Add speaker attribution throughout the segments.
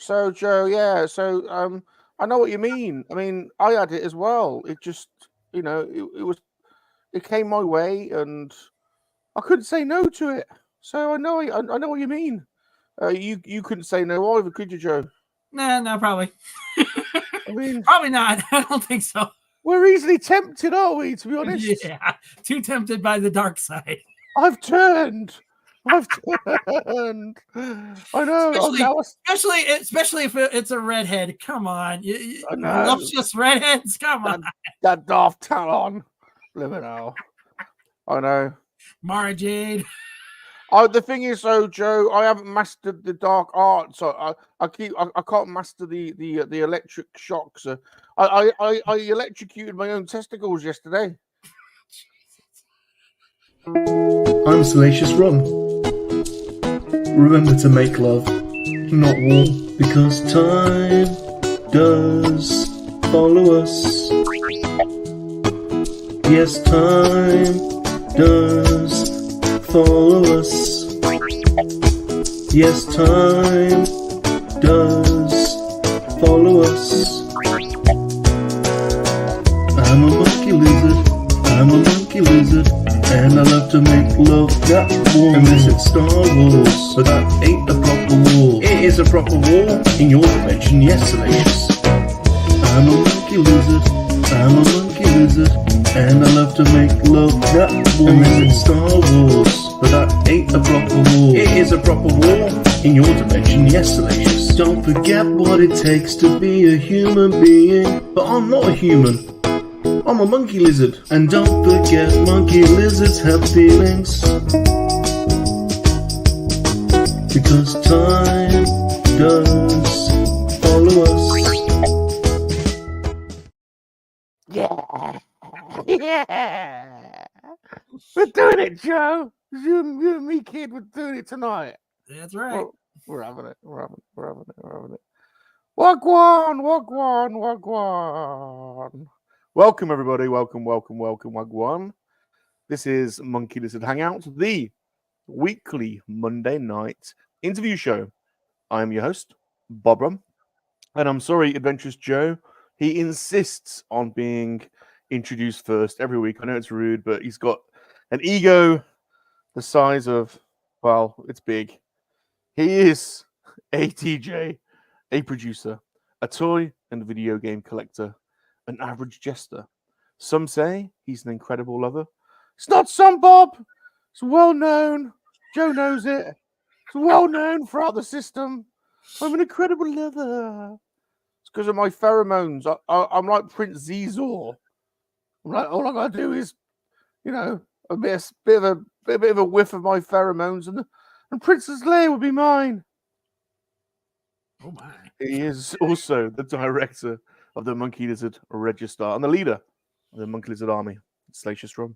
Speaker 1: So Joe, yeah. So I know what you mean. I mean, I had it as well. It just, it came my way, and I couldn't say no to it. So I know what you mean. You couldn't say no either, could you, Joe?
Speaker 2: Nah, no, probably.
Speaker 1: I mean,
Speaker 2: Probably not. I don't think so.
Speaker 1: we're easily tempted, aren't we? To be honest,
Speaker 2: Yeah, too tempted by the dark side.
Speaker 1: I've turned. I've turned. I know.
Speaker 2: Especially if it's a redhead. Come on,
Speaker 1: I know.
Speaker 2: voluptuous redheads. Come on,
Speaker 1: that Daft Talon. Live it now. I know.
Speaker 2: Mara Jade.
Speaker 1: Oh, the thing is, though, Joe, I haven't mastered the dark art, so I can't master the electric shocks. I electrocuted my own testicles yesterday.
Speaker 3: I'm Salacious Rum. Remember to make love, not war, because time does follow us. Yes, time does follow us. Yes, time does follow us. I'm a monkey lizard, I'm a monkey lizard, and I love to make love that warm. Unless it's Star Wars, but that ain't a proper war. It is a proper war in your dimension, yes, Salacious. I'm a monkey lizard, I'm a monkey lizard, and I love to make love that warm. Unless it's Star Wars, but that ain't a proper war. It is a proper war in your dimension, yes, Salacious. Don't forget what it takes to be a human being, but I'm not a human. I'm a monkey lizard. And don't forget, monkey lizards have feelings, because time does follow us.
Speaker 1: Yeah. Yeah. We're doing it, Joe. You and me, kid, we're doing it tonight.
Speaker 2: That's right.
Speaker 1: We're having it. We're having it. Wagwan, wagwan, wagwan. Welcome, everybody. Welcome, wagwan. This is Monkey Lizard Hangout, the weekly Monday night interview show. I am your host, Bob Rum. And I'm sorry, Adventurous Joe, he insists on being introduced first every week. I know it's rude, but he's got an ego the size of, well, it's big. He is a TJ, a producer, a toy and video game collector, an average jester. Some say he's an incredible lover. It's not some, Bob. It's well known. Joe knows it. It's well known throughout the system. I'm an incredible lover. It's because of my pheromones. I'm like Prince Zizor. I'm like, all I gotta do is, a bit of a whiff of my pheromones, and Princess Leia would be mine.
Speaker 2: Oh my!
Speaker 1: He is also the director of the Monkey Lizard Register and the leader of the Monkey Lizard Army, Salacious Rum.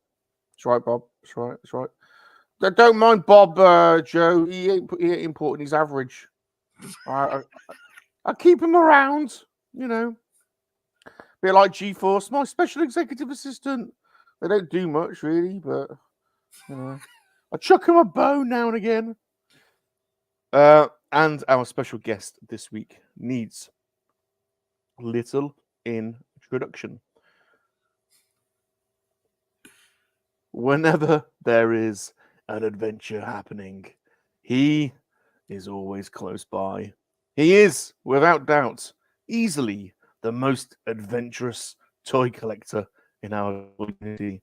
Speaker 1: That's right, Bob. That's right. Don't mind Bob, Joe. He ain't important. He's average. I keep him around, Bit like G-Force, my special executive assistant. They don't do much, really, but, I chuck him a bone now and again. And our special guest this week needs little introduction. Whenever there is an adventure happening, he is always close by. He is, without doubt, easily the most adventurous toy collector in our community.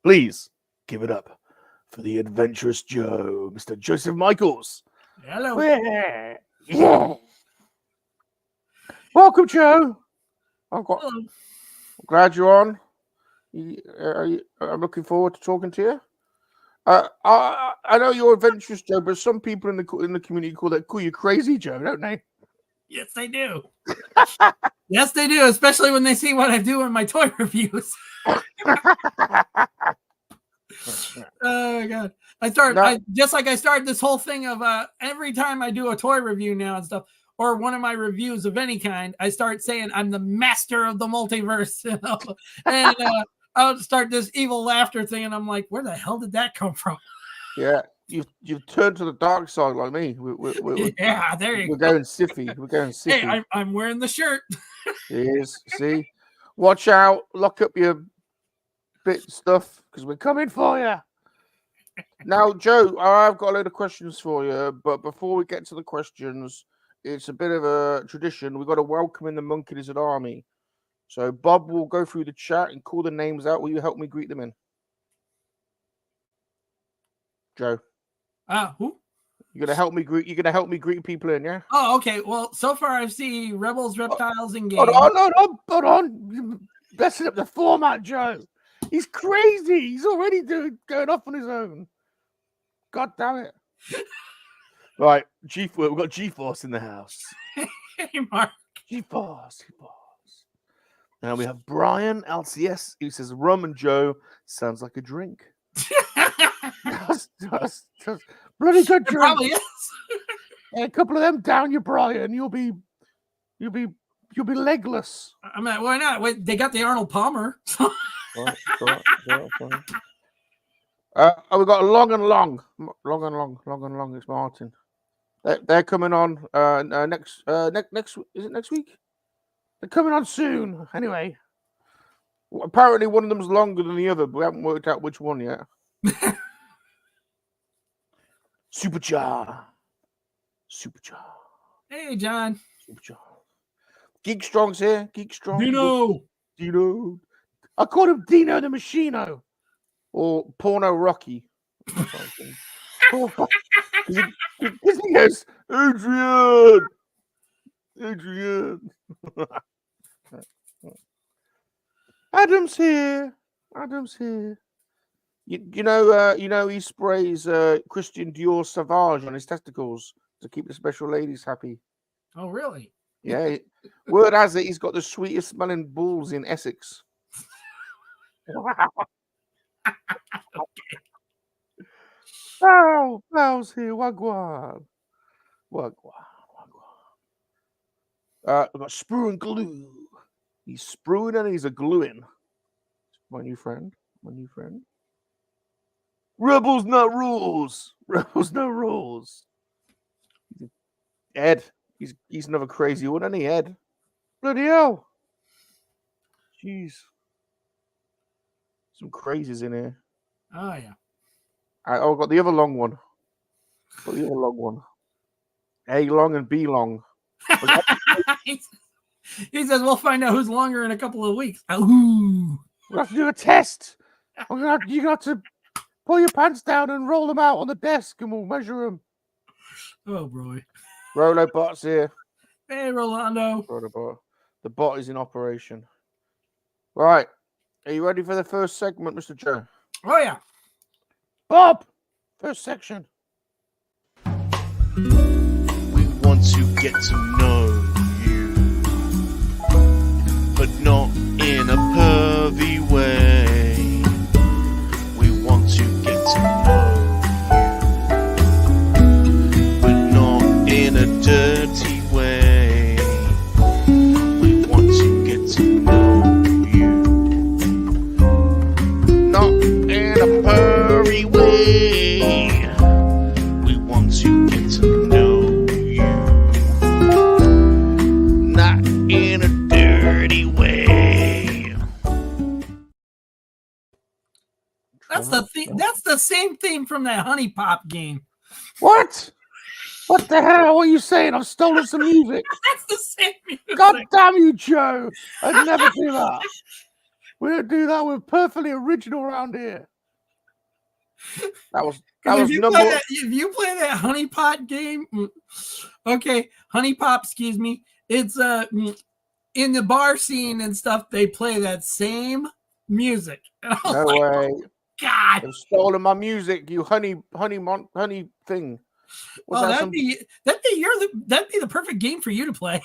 Speaker 1: Please give it up for the Adventurous Joe, Mr. Joseph Michaels.
Speaker 2: Hello.
Speaker 1: Yeah. Welcome, Joe. I'm glad you're on. I'm looking forward to talking to you. I know you're Adventurous Joe, but some people in the community call you Crazy Joe, don't they?
Speaker 2: Yes, they do. Yes, they do, especially when they see what I do in my toy reviews. Oh God! I started this whole thing of every time I do a toy review now and stuff, or one of my reviews of any kind, I start saying I'm the master of the multiverse, and I'll start this evil laughter thing, and I'm like, where the hell did that come from?
Speaker 1: Yeah. you've turned to the dark side like me.
Speaker 2: Yeah, there you
Speaker 1: We're
Speaker 2: go.
Speaker 1: going siffy. We're going siffy.
Speaker 2: Hey, I'm wearing the shirt.
Speaker 1: Yes. See, watch out. Lock up your bit stuff because we're coming for you. Now, Joe, I've got a load of questions for you, but before we get to the questions, it's a bit of a tradition. We've got to welcome in the Monkey-Lizard army. So Bob will go through the chat and call the names out. Will you help me greet them in? Joe.
Speaker 2: Who?
Speaker 1: You're gonna help me greet. You're gonna help me greet people in, yeah?
Speaker 2: Oh, okay. Well, so far I've seen Rebels, Reptiles, and Games.
Speaker 1: Hold on. You're messing up the format, Joe. He's crazy. He's already going off on his own. God damn it! Right, we've got G-Force in the house.
Speaker 2: Hey, Mark.
Speaker 1: G-Force. Now we have Brian LCS who says rum and Joe sounds like a drink. just bloody good drink.
Speaker 2: Probably is.
Speaker 1: Yeah, a couple of them down you, Brian. You'll be legless.
Speaker 2: I mean, why not? Wait, they got the Arnold Palmer.
Speaker 1: Right. We got long and long. It's Martin. They're coming on next. Is it next week? They're coming on soon. Anyway, apparently one of them's longer than the other, but we haven't worked out which one yet. Superjar.
Speaker 2: Hey, John.
Speaker 1: Superjar. Geek Strong's here. Geek Strong.
Speaker 2: Dino.
Speaker 1: I called him Dino the Machino. Or Porno Rocky. Because he goes, Adrian. Adam's here. You know he sprays Christian Dior Sauvage on his testicles to keep the special ladies happy.
Speaker 2: Oh, really?
Speaker 1: Yeah. Word has it he's got the sweetest smelling balls in Essex. Wow.
Speaker 2: Okay.
Speaker 1: Oh, Val's here. Wagwan. We've got Sprue and Glue. He's spruing and he's a gluing. My new friend. Rebels, not rules. Ed. He's another crazy one, isn't he, Ed? Bloody hell. Jeez. Some crazies in here.
Speaker 2: Oh, yeah.
Speaker 1: I've got the other long one. A long and B long.
Speaker 2: He says we'll find out who's longer in a couple of weeks. Ooh.
Speaker 1: We'll have to do a test. You got to pull your pants down and roll them out on the desk and we'll measure them.
Speaker 2: Oh, boy.
Speaker 1: Rolo Bot's here.
Speaker 2: Hey, Rolando.
Speaker 1: Bot. The bot is in operation. Right. Are you ready for the first segment, Mr. Joe?
Speaker 2: Oh, yeah.
Speaker 1: Bob, first section.
Speaker 3: We want to get to know you, but not in a pervy way. We want to get to know you, but not in a dirty way. We want to get to know you, not in a pervy way. We want to get to know you, not in a dirty way.
Speaker 2: That's the same theme from that Honey Pop game.
Speaker 1: What? What the hell? What are you saying? I've stolen some music.
Speaker 2: That's the same music.
Speaker 1: God damn you, Joe. I'd never do that. We don't do that. We're perfectly original around here. That was
Speaker 2: if you play that Honey Pot game, okay, Honey Pop, excuse me, it's in the bar scene and stuff, they play that same music. And I was
Speaker 1: no
Speaker 2: like,
Speaker 1: way.
Speaker 2: oh, God,
Speaker 1: You've stolen my music, you honey thing.
Speaker 2: that'd be the perfect game for you to play.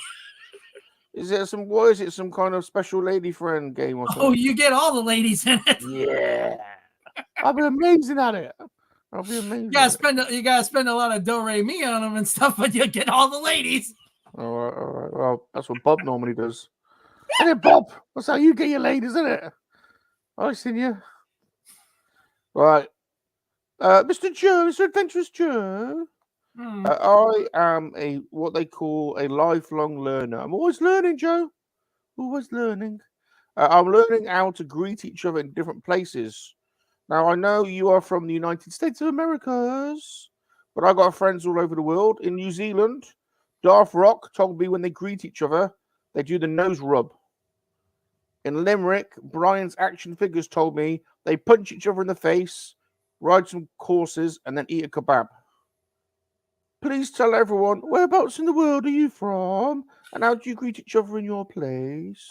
Speaker 1: Is it some kind of special lady friend game or something?
Speaker 2: Oh, you get all the ladies in it.
Speaker 1: Yeah. I'll be amazing at it. You gotta
Speaker 2: spend a lot of do re mi on them and stuff, but you get all the ladies.
Speaker 1: All right. Well, that's what Bob normally does. Hey, Bob, that's how you get your ladies, isn't it? I seen you. Right. Mr. Joe, Mr. Adventurous Joe. I am what they call a lifelong learner. I'm always learning, Joe. Always learning. I'm learning how to greet each other in different places. Now, I know you are from the United States of Americas, but I got friends all over the world. In New Zealand, Darth Rock told me when they greet each other, they do the nose rub. In Limerick, Brian's action figures told me they punch each other in the face, ride some horses, and then eat a kebab. Please tell everyone, whereabouts in the world are you from? And how do you greet each other in your place?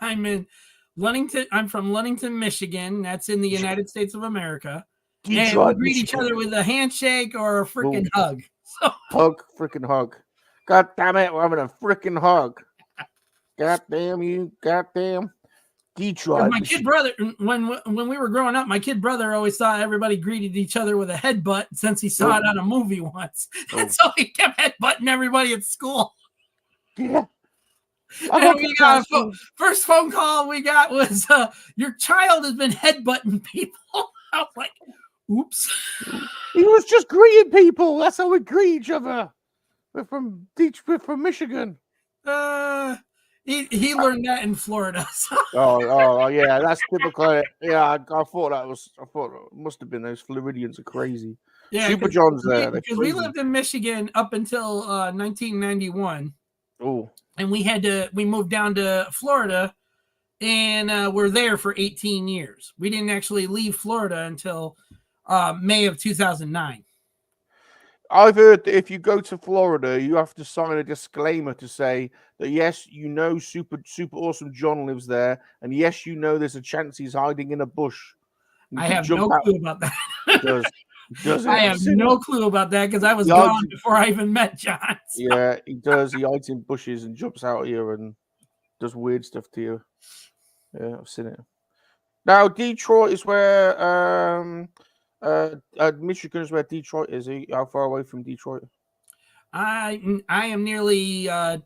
Speaker 2: I'm in Ludington. I'm from Ludington, Michigan. That's in the United States of America. And we greet each other with a handshake or a freaking hug. So.
Speaker 1: Hug, freaking hug. God damn it, we're having a freaking hug. God damn you, goddamn. Detroit.
Speaker 2: My kid brother, when we were growing up, my kid brother always thought everybody greeted each other with a headbutt since he saw it on a movie once. And so he kept headbutting everybody at school.
Speaker 1: Yeah.
Speaker 2: And we got first phone call we got was, your child has been headbutting people. I was like, oops.
Speaker 1: He was just greeting people. That's how we greet each other. We're from Michigan.
Speaker 2: He learned that in Florida. So.
Speaker 1: Oh, yeah, that's typical. Yeah, I thought it must have been those Floridians are crazy. Yeah, Super John's there
Speaker 2: because we lived in Michigan up until 1991.
Speaker 1: Oh,
Speaker 2: and we moved down to Florida, and we're there for 18 years. We didn't actually leave Florida until May of 2009.
Speaker 1: I've heard that if you go to Florida, you have to sign a disclaimer to say that yes, you know super awesome John lives there, and yes, you know there's a chance he's hiding in a bush.
Speaker 2: I have no clue about that.
Speaker 1: Does
Speaker 2: I have no clue about that because I was gone before I even met John.
Speaker 1: So. Yeah, he does. He hides in bushes and jumps out here and does weird stuff to you. Yeah, I've seen it. Now, Detroit is where Michigan is where Detroit is. How far away from Detroit?
Speaker 2: I am nearly I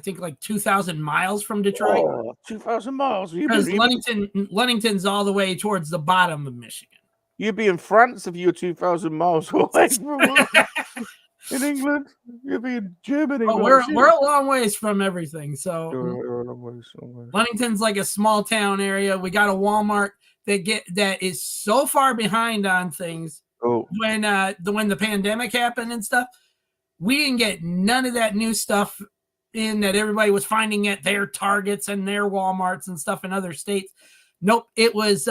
Speaker 2: think like 2,000 miles from Detroit.
Speaker 1: Oh, 2,000 miles.
Speaker 2: Because Ludington's all the way towards the bottom of Michigan.
Speaker 1: You'd be in France if you were 2,000 miles away from in England. You'd be in Germany.
Speaker 2: Oh, we're a long ways from everything. So
Speaker 1: you're a long ways.
Speaker 2: Ludington's like a small town area. We got a Walmart that is so far behind on things.
Speaker 1: Oh.
Speaker 2: When the pandemic happened and stuff, we didn't get none of that new stuff in that everybody was finding at their Targets and their Walmarts and stuff in other states. Nope. It was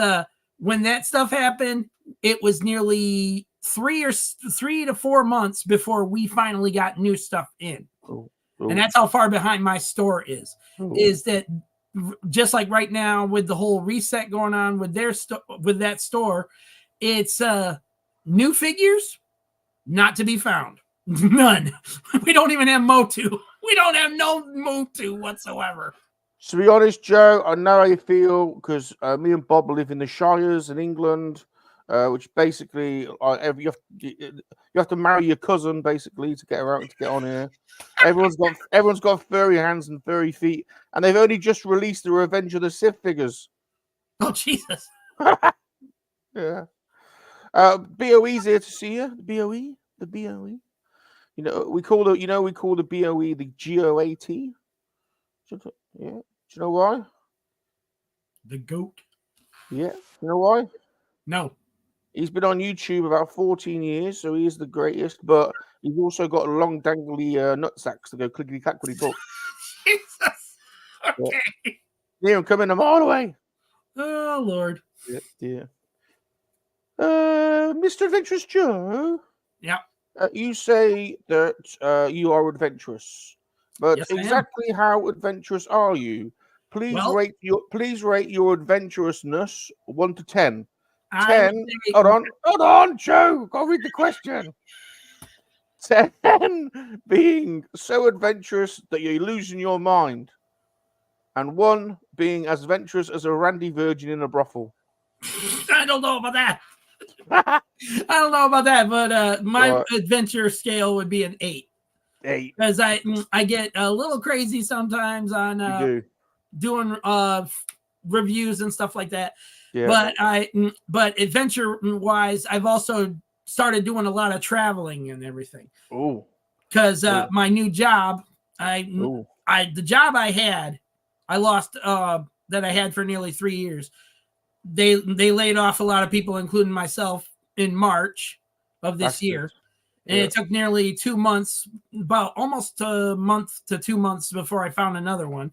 Speaker 2: when that stuff happened, it was nearly 3 to 4 months before we finally got new stuff in.
Speaker 1: Oh.
Speaker 2: And that's how far behind my store is. Is that just like right now with the whole reset going on with with that store, it's new figures not to be found. None. We don't even have Motu. We don't have no Motu whatsoever.
Speaker 1: To be honest, Joe, I know how you feel because me and Bob live in the Shires in England, which basically you have to marry your cousin basically to get around to get on here. Everyone's got furry hands and furry feet, and they've only just released the Revenge of the Sith figures.
Speaker 2: Oh Jesus!
Speaker 1: Yeah. BOE's here to see you. The BOE. You know we call the BOE the GOAT. Yeah. Do you know why?
Speaker 2: The GOAT.
Speaker 1: Yeah. You know why?
Speaker 2: No.
Speaker 1: He's been on YouTube about 14 years, so he is the greatest, but he's also got long dangly nutsacks to go clickety clack when he talks.
Speaker 2: Jesus. Okay.
Speaker 1: Yeah, I'm coming a mile away.
Speaker 2: Oh Lord.
Speaker 1: Yeah. Mr. Adventurous Joe.
Speaker 2: Yeah.
Speaker 1: You say that you are adventurous, but
Speaker 2: yes,
Speaker 1: exactly how adventurous are you? Please rate your adventurousness 1 to 10. 10. Hold on, Joe. Go read the question. 10 being so adventurous that you're losing your mind, and 1 being as adventurous as a randy virgin in a brothel.
Speaker 2: I don't know about that. I don't know about that, but my adventure scale would be an 8.
Speaker 1: 8.
Speaker 2: Because I get a little crazy sometimes on doing reviews and stuff like that.
Speaker 1: Yeah.
Speaker 2: But adventure wise, I've also started doing a lot of traveling and everything.
Speaker 1: Oh,
Speaker 2: because my new job, the job I had, I lost that I had for nearly 3 years. They laid off a lot of people, including myself, in March of this year. And it took nearly 2 months, about almost a month to 2 months before I found another one.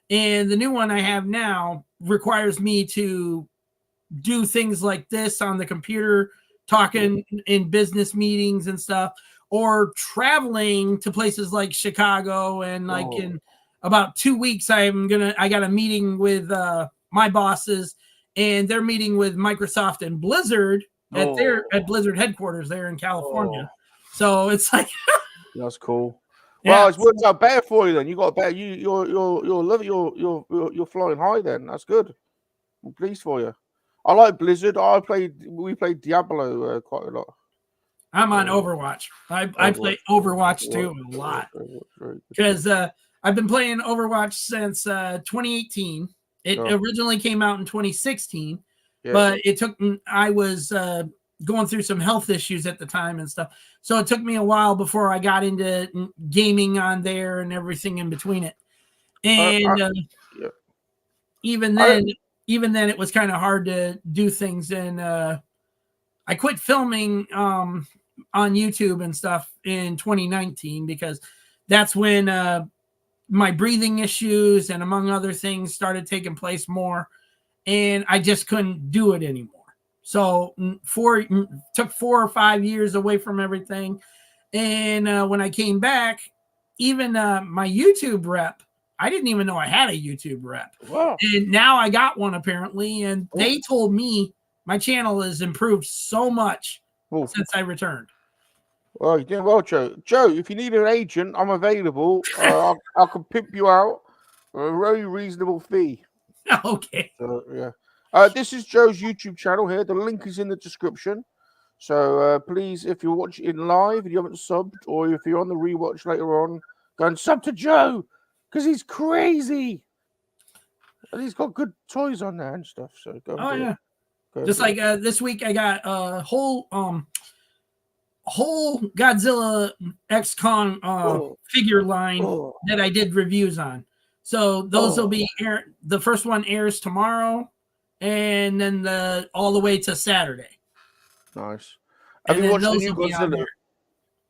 Speaker 2: And the new one I have now requires me to do things like this on the computer, talking in business meetings and stuff, or traveling to places like Chicago. And like in about 2 weeks, I got a meeting with my bosses, and they're meeting with Microsoft and Blizzard at Blizzard headquarters there in California. So it's like
Speaker 1: that's cool. Well, it's worked out better for you then. You got better. You're flying high then. That's good. I'm pleased for you. I like Blizzard. We played Diablo quite a lot.
Speaker 2: I'm on Overwatch. I play Overwatch too a lot because I've been playing Overwatch since 2018. It originally came out in 2016, but I was going through some health issues at the time and stuff. So it took me a while before I got into gaming on there and everything in between it. And even then it was kind of hard to do things. And I quit filming on YouTube and stuff in 2019 because that's when my breathing issues and among other things started taking place more. And I just couldn't do it anymore. So took 4 or 5 years away from everything. And when I came back, even my YouTube rep, I didn't even know I had a YouTube rep.
Speaker 1: Wow.
Speaker 2: And now I got one apparently. And they told me my channel has improved so much since I returned.
Speaker 1: Well, you're doing well, Joe. Joe, if you need an agent, I'm available. I can pimp you out for a very reasonable fee.
Speaker 2: Okay.
Speaker 1: So, yeah. This is Joe's YouTube channel here. The link is in the description. So please, if you're watching live and you haven't subbed, or if you're on the rewatch later on, go and sub to Joe because he's crazy. And he's got good toys on there and stuff. So go. Just
Speaker 2: like this week, I got a whole Godzilla X-Kong figure line that I did reviews on. So those will be the first one airs tomorrow, and then all the way to Saturday.
Speaker 1: Nice. Have you watched the new Godzilla?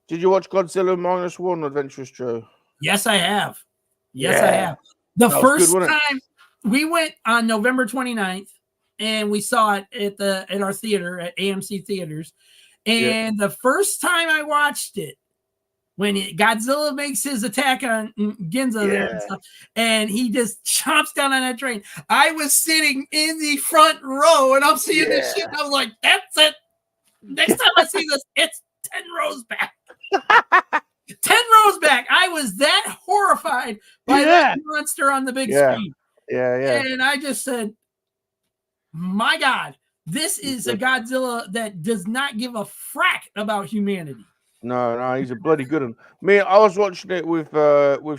Speaker 1: Did you watch Godzilla -1 Adventurous, Joe?
Speaker 2: Yes, I have. I have. The first time we went on November 29th, and we saw it at our theater at AMC Theaters. And the first time I watched it, when Godzilla makes his attack on Ginza there and stuff, and he just chomps down on that train, I was sitting in the front row, and I'm seeing this shit, and I was like, that's it. Next time I see this, it's 10 rows back. 10 rows back. I was that horrified by that monster on the big screen. And I just said, my God, this is a Godzilla that does not give a frack about humanity.
Speaker 1: No, he's a bloody good one. I was watching it with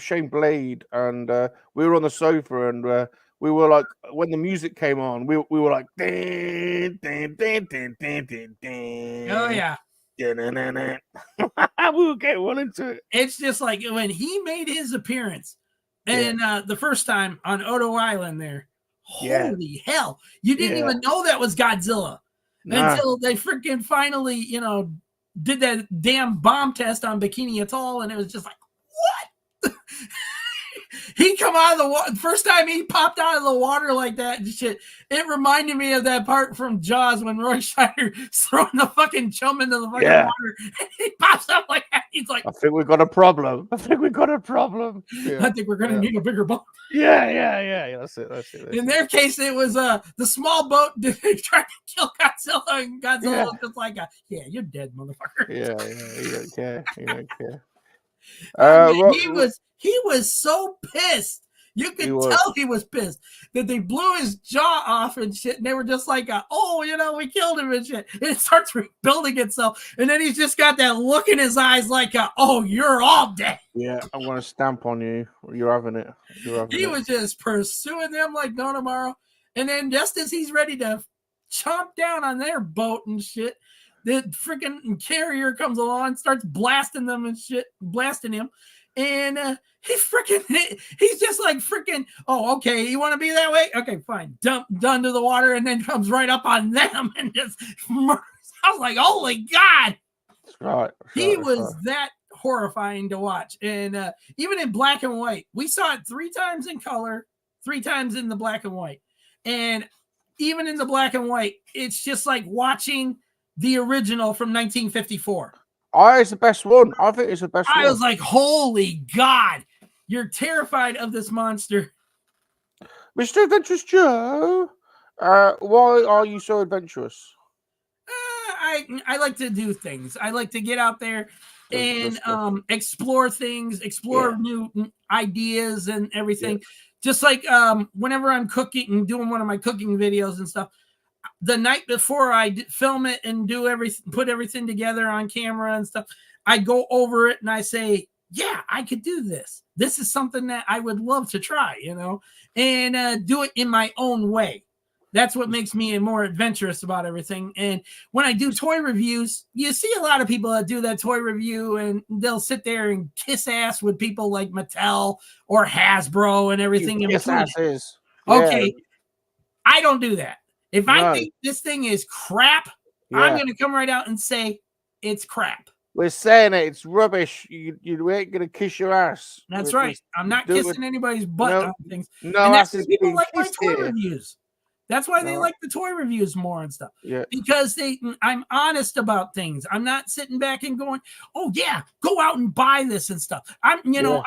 Speaker 1: Shane Blade, and we were on the sofa, and we were like, when the music came on, we were like, din, din, din, din, din, din, din.
Speaker 2: Oh yeah.
Speaker 1: We were getting well into it.
Speaker 2: It's just like when he made his appearance, and the first time on Odo Island there. Holy hell! You didn't even know that was Godzilla until they freaking finally, did that damn bomb test on Bikini Atoll, and it was just like, what? He come out of the water. First time he popped out of the water like that and shit. It reminded me of that part from Jaws when Roy Scheider's throwing the fucking chum into the fucking water. And he pops up like that. He's like,
Speaker 1: I think we've got a problem. I think we're going
Speaker 2: to need a bigger boat.
Speaker 1: Yeah. That's it.
Speaker 2: In their case, it was the small boat trying to kill Godzilla, and Godzilla was just like, you're dead, motherfucker.
Speaker 1: He don't care.
Speaker 2: He was so pissed. You could tell he was pissed that they blew his jaw off and shit. And they were just like, we killed him and shit. And it starts rebuilding itself. And then he's just got that look in his eyes like, you're all dead.
Speaker 1: Yeah, I'm going to stamp on you. You're having it.
Speaker 2: He was just pursuing them like no tomorrow. And then just as he's ready to chomp down on their boat and shit, the freaking carrier comes along, starts blasting them and shit, blasting him. And he's just like freaking, oh, okay, you want to be that way? Okay, fine. Done to the water, and then comes right up on them and just murders. I was like, holy God.
Speaker 1: Right.
Speaker 2: He was that horrifying to watch. And even in black and white, we saw it 3 times in color, 3 times in the black and white. And even in the black and white, it's just like watching the original from 1954.
Speaker 1: It's the best one. I think it's the best one.
Speaker 2: I was like, holy God, you're terrified of this monster.
Speaker 1: Mr. Adventurous Joe, why are you so adventurous?
Speaker 2: I like to do things. I like to get out there and explore things, explore new ideas and everything. Yeah. Just like whenever I'm cooking and doing one of my cooking videos and stuff, the night before I film it and do everything, put everything together on camera and stuff, I go over it and I say, yeah, I could do this. This is something that I would love to try, and do it in my own way. That's what makes me more adventurous about everything. And when I do toy reviews, you see a lot of people that do that toy review and they'll sit there and kiss ass with people like Mattel or Hasbro and everything in between. Yeah. Okay, I don't do that. If I think this thing is crap, I'm going to come right out and say it's crap.
Speaker 1: We're saying it. It's rubbish. You ain't going to kiss your ass.
Speaker 2: That's right. I'm not kissing anybody's butt on things.
Speaker 1: No,
Speaker 2: and that's why people like my toy reviews. That's why they like the toy reviews more and stuff. Yeah. Because I'm honest about things. I'm not sitting back and going, oh yeah, go out and buy this and stuff. I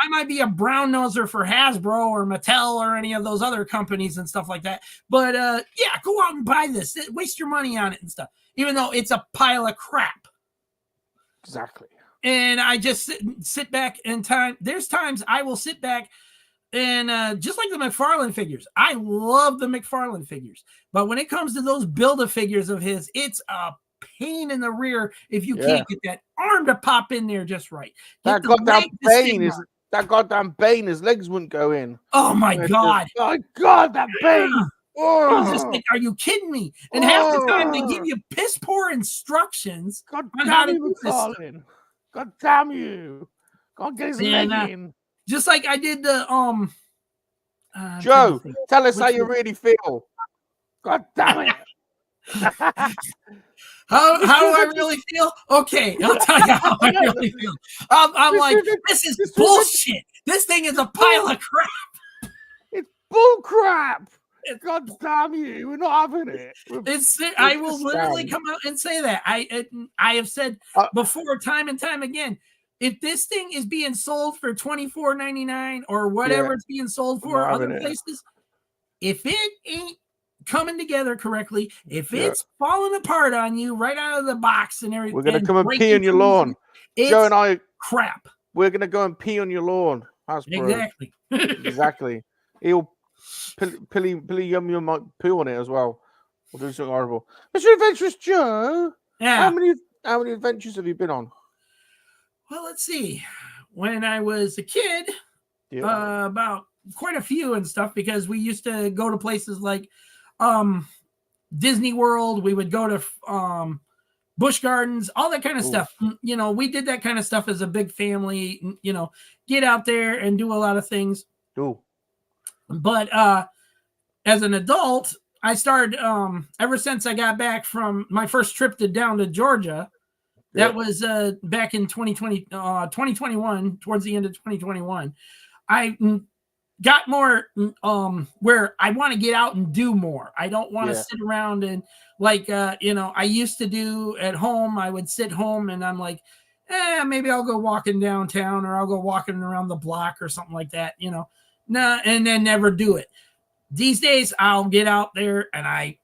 Speaker 2: might be a brown noser for Hasbro or Mattel or any of those other companies and stuff like that. But go out and buy this. Waste your money on it and stuff. Even though it's a pile of crap.
Speaker 1: Exactly.
Speaker 2: And I just sit back and there's times I will sit back. And just like the McFarlane figures, I love the McFarlane figures. But when it comes to those Build-A-Figures of his, it's a pain in the rear if you can't get that arm to pop in there just right.
Speaker 1: That goddamn Bane, his legs wouldn't go in.
Speaker 2: Oh, my God.
Speaker 1: My God, that Bane.
Speaker 2: I was just like, are you kidding me? And half the time they give you piss-poor instructions on how to do this stuff.
Speaker 1: God damn you. God, get his leg in.
Speaker 2: Just like I did the
Speaker 1: Joe, tell us how you really feel. God damn it.
Speaker 2: How do I really feel? Okay, I'll tell you how I really feel. I'm like, this is bullshit. This thing is a pile of crap.
Speaker 1: It's bull crap. God damn you. We're not having it.
Speaker 2: I will literally come out and say that. I have said before time and time again, if this thing is being sold for $24.99 or whatever it's being sold for other places, if it ain't coming together correctly, if it's falling apart on you right out of the box and everything,
Speaker 1: we're going to come and pee on your lawn. Joe and I,
Speaker 2: crap.
Speaker 1: We're going to go and pee on your lawn.
Speaker 2: Exactly.
Speaker 1: Exactly. He'll pilly yum might poo on it as well. We'll do something horrible. Mr. Adventurous Joe, how many adventures have you been on?
Speaker 2: Well, let's see. When I was a kid, about quite a few and stuff, because we used to go to places like Disney World. We would go to Busch Gardens, all that kind of stuff. We did that kind of stuff as a big family, get out there and do a lot of things.
Speaker 1: Cool. But
Speaker 2: as an adult, I started, ever since I got back from my first trip down to Georgia. That was back in 2021, towards the end of 2021. I got more where I want to get out and do more. I don't want to sit around and I used to do at home. I would sit home and I'm like, maybe I'll go walking downtown or I'll go walking around the block or something like that, and then never do it. These days, I'll get out there and I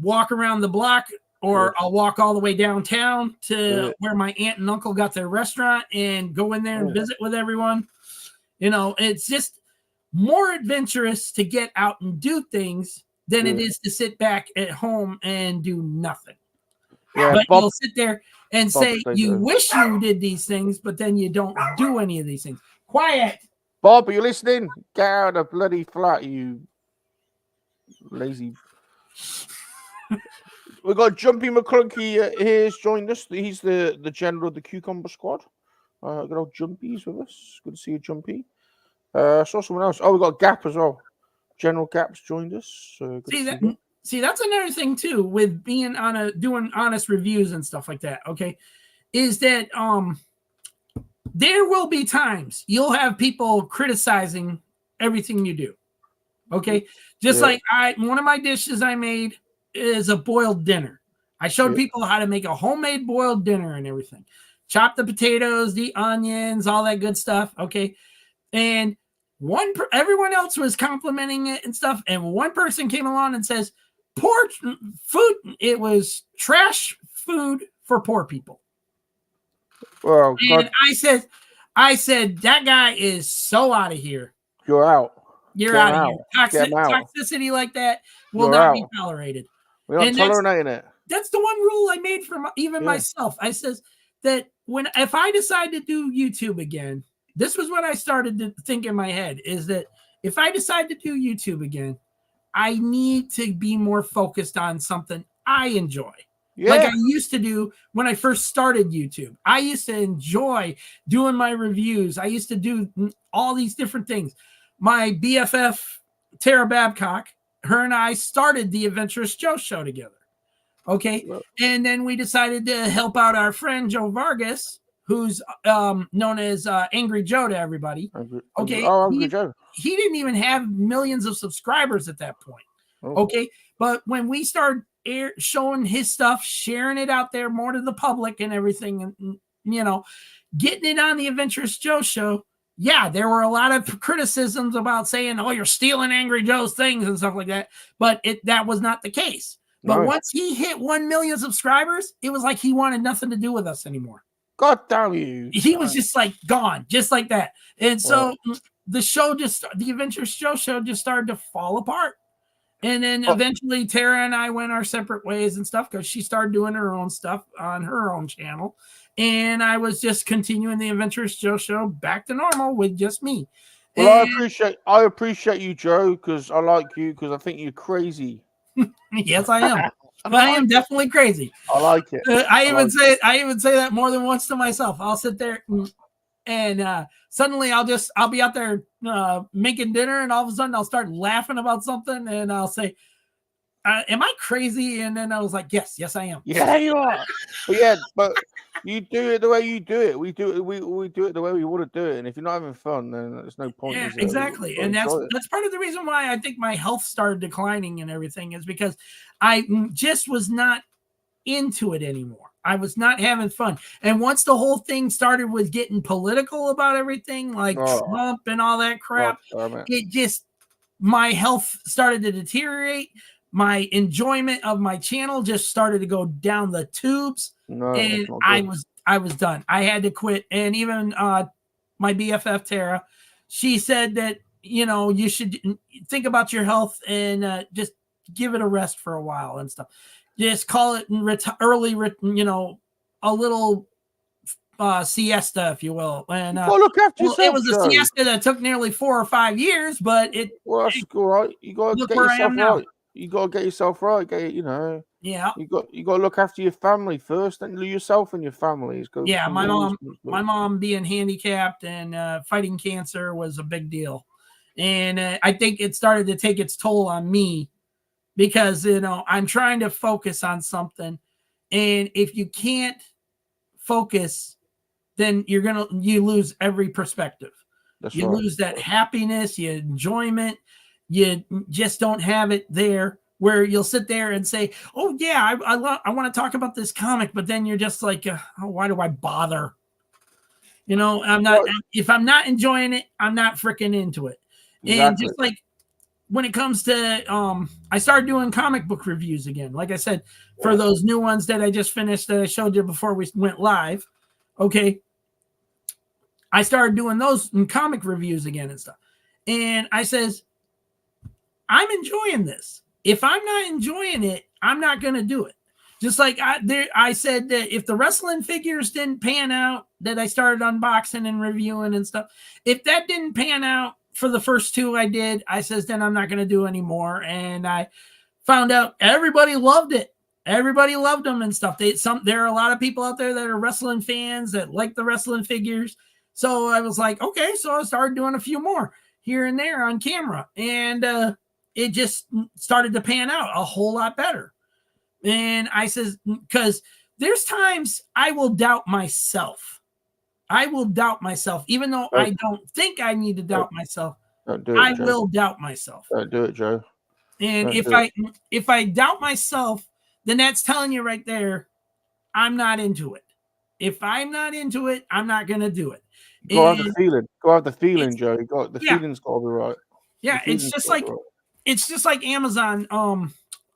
Speaker 2: walk around the block. Or I'll walk all the way downtown to where my aunt and uncle got their restaurant and go in there and visit with everyone. It's just more adventurous to get out and do things than it is to sit back at home and do nothing. Yeah, but you'll sit there and say, you wish you did these things, but then you don't do any of these things. Quiet.
Speaker 1: Bob, are you listening? Get out of the bloody flat, you lazy. We've got Jumpy McClunky here's joined us. He's the general of the Cucumber Squad. Good old Jumpy's with us. Good to see you, Jumpy. Saw someone else. Oh, we got Gap as well. General Gap's joined us.
Speaker 2: See, that's another thing too with being doing honest reviews and stuff like that. Okay, is that there will be times you'll have people criticizing everything you do. Okay, just like one of my dishes I made is a boiled dinner. I showed people how to make a homemade boiled dinner and everything. Chop the potatoes, the onions, all that good stuff. Okay, and everyone else was complimenting it and stuff, and one person came along and says, "Poor food. It was trash food for poor people."
Speaker 1: Well,
Speaker 2: and I said that guy is so out of here.
Speaker 1: You're out.
Speaker 2: You're out of here. Toxicity like that will not be tolerated.
Speaker 1: We're not tolerating it.
Speaker 2: That's the one rule I made for myself. I says that if I decide to do YouTube again, this was what I started to think in my head, is that if I decide to do YouTube again, I need to be more focused on something I enjoy. Yeah. Like I used to do when I first started YouTube. I used to enjoy doing my reviews. I used to do all these different things. My BFF, Tara Babcock, her and I started the Adventurous Joe show together. Okay. And then we decided to help out our friend Joe Vargas, who's known as Angry Joe to everybody. Okay.
Speaker 1: Angry Joe.
Speaker 2: He didn't even have millions of subscribers at that point. Okay. But when we started showing his stuff, sharing it out there more to the public and everything, and, getting it on the Adventurous Joe show, there were a lot of criticisms about saying, "Oh, you're stealing Angry Joe's things" and stuff like that. But that was not the case. But once he hit 1 million subscribers, it was like he wanted nothing to do with us anymore.
Speaker 1: God damn you.
Speaker 2: He was just like gone, just like that. And so the Adventurous Joe show just started to fall apart. And then eventually Tara and I went our separate ways and stuff because she started doing her own stuff on her own channel. And I was just continuing the Adventurous Joe show back to normal with just me.
Speaker 1: Well, I appreciate you, Joe, because I like you, because I think you're crazy.
Speaker 2: Yes, I am. I am definitely crazy.
Speaker 1: I like it.
Speaker 2: I even say that more than once to myself. I'll sit there and suddenly I'll be out there making dinner, and all of a sudden I'll start laughing about something, and I'll say, "Am I crazy?" And then I was like, "Yes, I am."
Speaker 1: Yeah, you are. But you do it the way you do it. We do it. We do it the way we want to do it. And if you're not having fun, then there's no point.
Speaker 2: Yeah, exactly. And that's part of the reason why I think my health started declining and everything, is because I just was not into it anymore. I was not having fun. And once the whole thing started with getting political about everything, like Trump and all that crap, my health started to deteriorate. My enjoyment of my channel just started to go down the tubes. And I was done. I had to quit. And even my BFF Tara, she said that, you should think about your health and just give it a rest for a while and stuff. Just call it early, a little siesta, if you will. And
Speaker 1: look after yourself.
Speaker 2: It was a siesta that took nearly 4 or 5 years, but
Speaker 1: that's all right. You got to get yourself right. You got to get yourself right.
Speaker 2: Yeah.
Speaker 1: You got to look after your family first, then yourself and your family.
Speaker 2: My mom being handicapped and fighting cancer was a big deal, and I think it started to take its toll on me. Because, I'm trying to focus on something. And if you can't focus, then you lose every perspective. You lose that happiness, your enjoyment. You just don't have it there where you'll sit there and say, "Oh, yeah, I want to talk about this comic." But then you're just like, why do I bother? I'm not, if I'm not enjoying it, I'm not freaking into it. Exactly. And just like, when it comes to, I started doing comic book reviews again. Like I said, for those new ones that I just finished that I showed you before we went live. Okay. I started doing those comic reviews again and stuff. And I says, I'm enjoying this. If I'm not enjoying it, I'm not going to do it. Just like I said that if the wrestling figures didn't pan out, that I started unboxing and reviewing and stuff. If that didn't pan out, for the first 2 I did. I says, then I'm not going to do anymore. And I found out everybody loved it. Everybody loved them and stuff. There are a lot of people out there that are wrestling fans that like the wrestling figures. So I was like, okay. So I started doing a few more here and there on camera. And it just started to pan out a whole lot better. And I says, because there's times I will doubt myself. I will doubt myself, even though I don't think I need to doubt myself.
Speaker 1: Don't do it,
Speaker 2: I
Speaker 1: Joe.
Speaker 2: will doubt myself.
Speaker 1: Don't do it, Joe.
Speaker 2: And if I doubt myself, then that's telling you right there, I'm not into it. If I'm not into it, I'm not going to do it.
Speaker 1: Go have the feeling. Go have the feeling, Joe. The feeling's got to be right.
Speaker 2: Yeah, it's just like Amazon.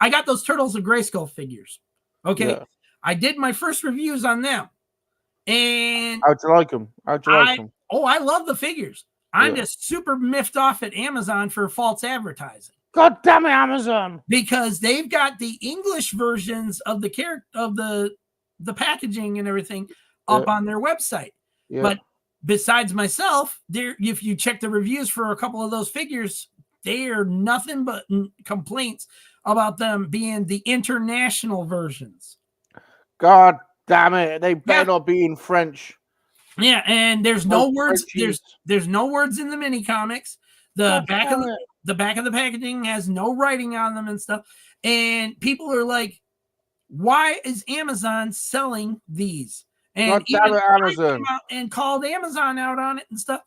Speaker 2: I got those Turtles of Grayskull figures. Okay, yeah. I did my first reviews on them. And
Speaker 1: how'd you like them?
Speaker 2: Oh, I love the figures. I'm just super miffed off at Amazon for false advertising.
Speaker 1: God damn it, Amazon!
Speaker 2: Because they've got the English versions of the packaging and everything up on their website. Yeah. But besides myself, if you check the reviews for a couple of those figures, they are nothing but complaints about them being the international versions.
Speaker 1: God damn it! They better not be in French.
Speaker 2: Yeah, and there's no words. There's no words in the mini comics. The back of the packaging has no writing on them and stuff. And people are like, "Why is Amazon selling these?" And even Amazon came out and called Amazon out on it and stuff.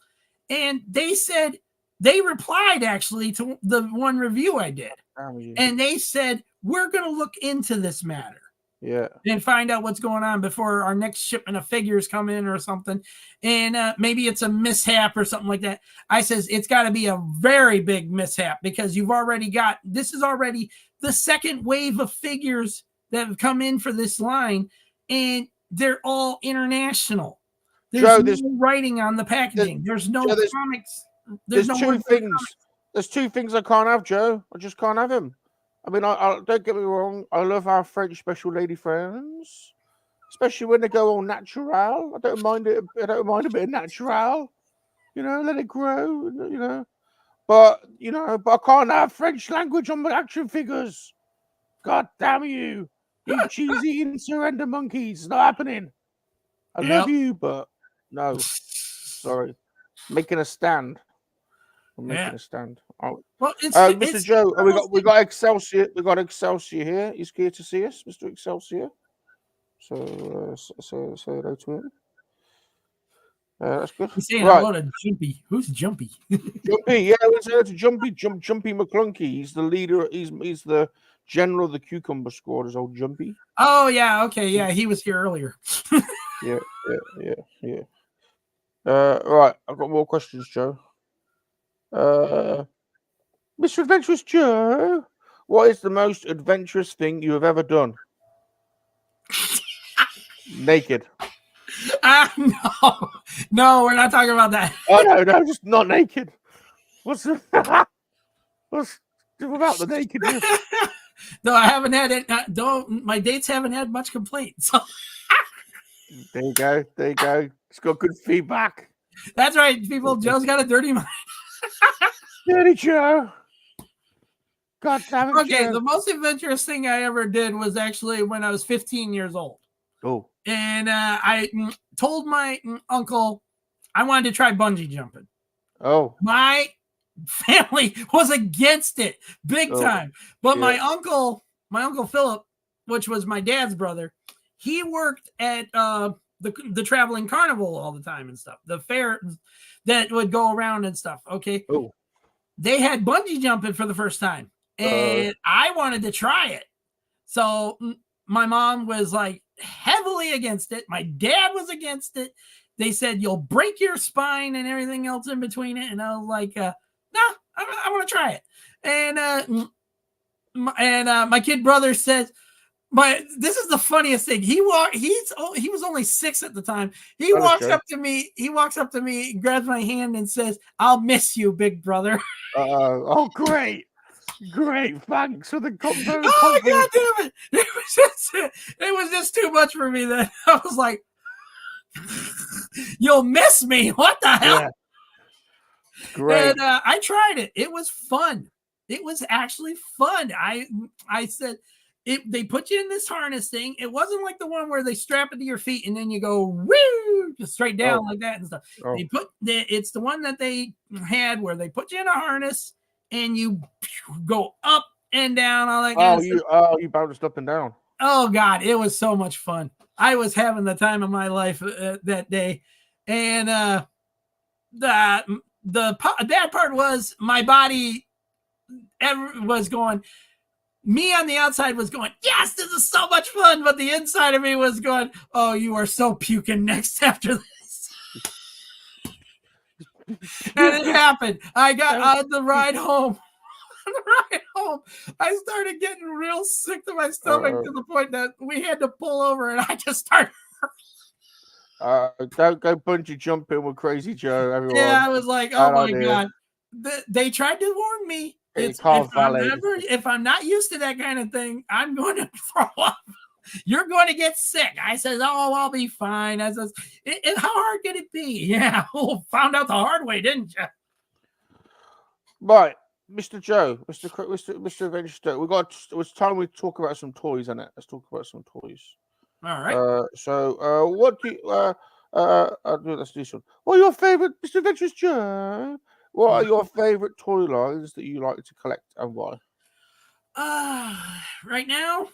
Speaker 2: And they said they replied actually to the one review I did, and they said we're going to look into this matter.
Speaker 1: Yeah.
Speaker 2: And find out what's going on before our next shipment of figures come in or something. And maybe it's a mishap or something like that. I says it's got to be a very big mishap because this is already the second wave of figures that have come in for this line, and they're all international. There's no writing on the packaging. There's no comics.
Speaker 1: There's two things. There's two things I can't have, Joe. I just can't have him. I mean, I don't get me wrong. I love our French special lady friends, especially when they go all natural. I don't mind it. I don't mind a bit of natural. Let it grow. But I can't have French language on my action figures. God damn you cheesy surrender monkeys! It's not happening. I love you, but no. Sorry, making a stand. I'm making a stand. Oh.
Speaker 2: Well,
Speaker 1: Mr. Joe, we got Excelsior. We got Excelsior here. He's here to see us, Mr. Excelsior. So say hello to him. That's good.
Speaker 2: He's saying hello to Jumpy. Who's Jumpy?
Speaker 1: Jumpy, yeah, let's say hello to Jumpy. Jumpy McClunky. He's the leader. He's the general of the Cucumber Squad. Is old Jumpy.
Speaker 2: Oh yeah, okay, yeah, he was here earlier.
Speaker 1: yeah. Right, I've got more questions, Joe. Mr. Adventurous Joe, what is the most adventurous thing you have ever done? Naked.
Speaker 2: No, we're not talking about that.
Speaker 1: Oh no, just not naked. What's about the nakedness?
Speaker 2: No, I haven't had it. My dates haven't had much complaints. So.
Speaker 1: There you go. It's got good feedback.
Speaker 2: That's right, people. Joe's got a dirty mind.
Speaker 1: Dirty Joe. God damn it.
Speaker 2: Okay,
Speaker 1: Joe.
Speaker 2: The most adventurous thing I ever did was actually when I was 15 years old.
Speaker 1: Oh.
Speaker 2: And I told my uncle I wanted to try bungee jumping.
Speaker 1: Oh.
Speaker 2: My family was against it big time. But my uncle Philip, which was my dad's brother, he worked at the traveling carnival all the time and stuff. The fair that would go around and stuff. Okay.
Speaker 1: Oh.
Speaker 2: They had bungee jumping for the first time. And I wanted to try it. So my mom was like heavily against it. My dad was against it. They said, you'll break your spine and everything else in between it. And I was like, no, I want to try it. And my kid brother says, this is the funniest thing. He was only 6 at the time. He walks up to me, grabs my hand and says, I'll miss you, big brother.
Speaker 1: Oh, great. Great, thanks for the compliment.
Speaker 2: Oh, God damn it. It was just too much for me then. I was like, you'll miss me. What the hell?
Speaker 1: Great.
Speaker 2: And I tried it. It was fun. It was actually fun. I said, they put you in this harness thing. It wasn't like the one where they strap it to your feet and then you go woo just straight down like that and stuff. It's the one that they had where they put you in a harness and you go up and down. All that.
Speaker 1: You bounced up and down.
Speaker 2: Oh God, it was so much fun. I was having the time of my life that day, and the bad part was my body was going. Me on the outside was going, yes, this is so much fun, but the inside of me was going, oh, you are so puking next after this. And it happened. I got on the ride home. I started getting real sick to my stomach to the point that we had to pull over, and I just started.
Speaker 1: Don't go bungee jumping with Crazy Joe, everyone.
Speaker 2: Yeah, I was like, oh my God. They tried to warn me. If I'm not used to that kind of thing, I'm going to throw up. You're going to get sick. I said, oh, I'll be fine. I says, how hard could it be? Yeah, found out the hard way, didn't you?
Speaker 1: Right. Mr. Joe, Mr. Adventurous, it's time we talk about some toys, isn't it? Let's talk about some toys.
Speaker 2: All right.
Speaker 1: What do you, let's do this one. What are your favorite, Mr. Adventurous Joe? What are your favorite toy lines that you like to collect and why?
Speaker 2: Right now,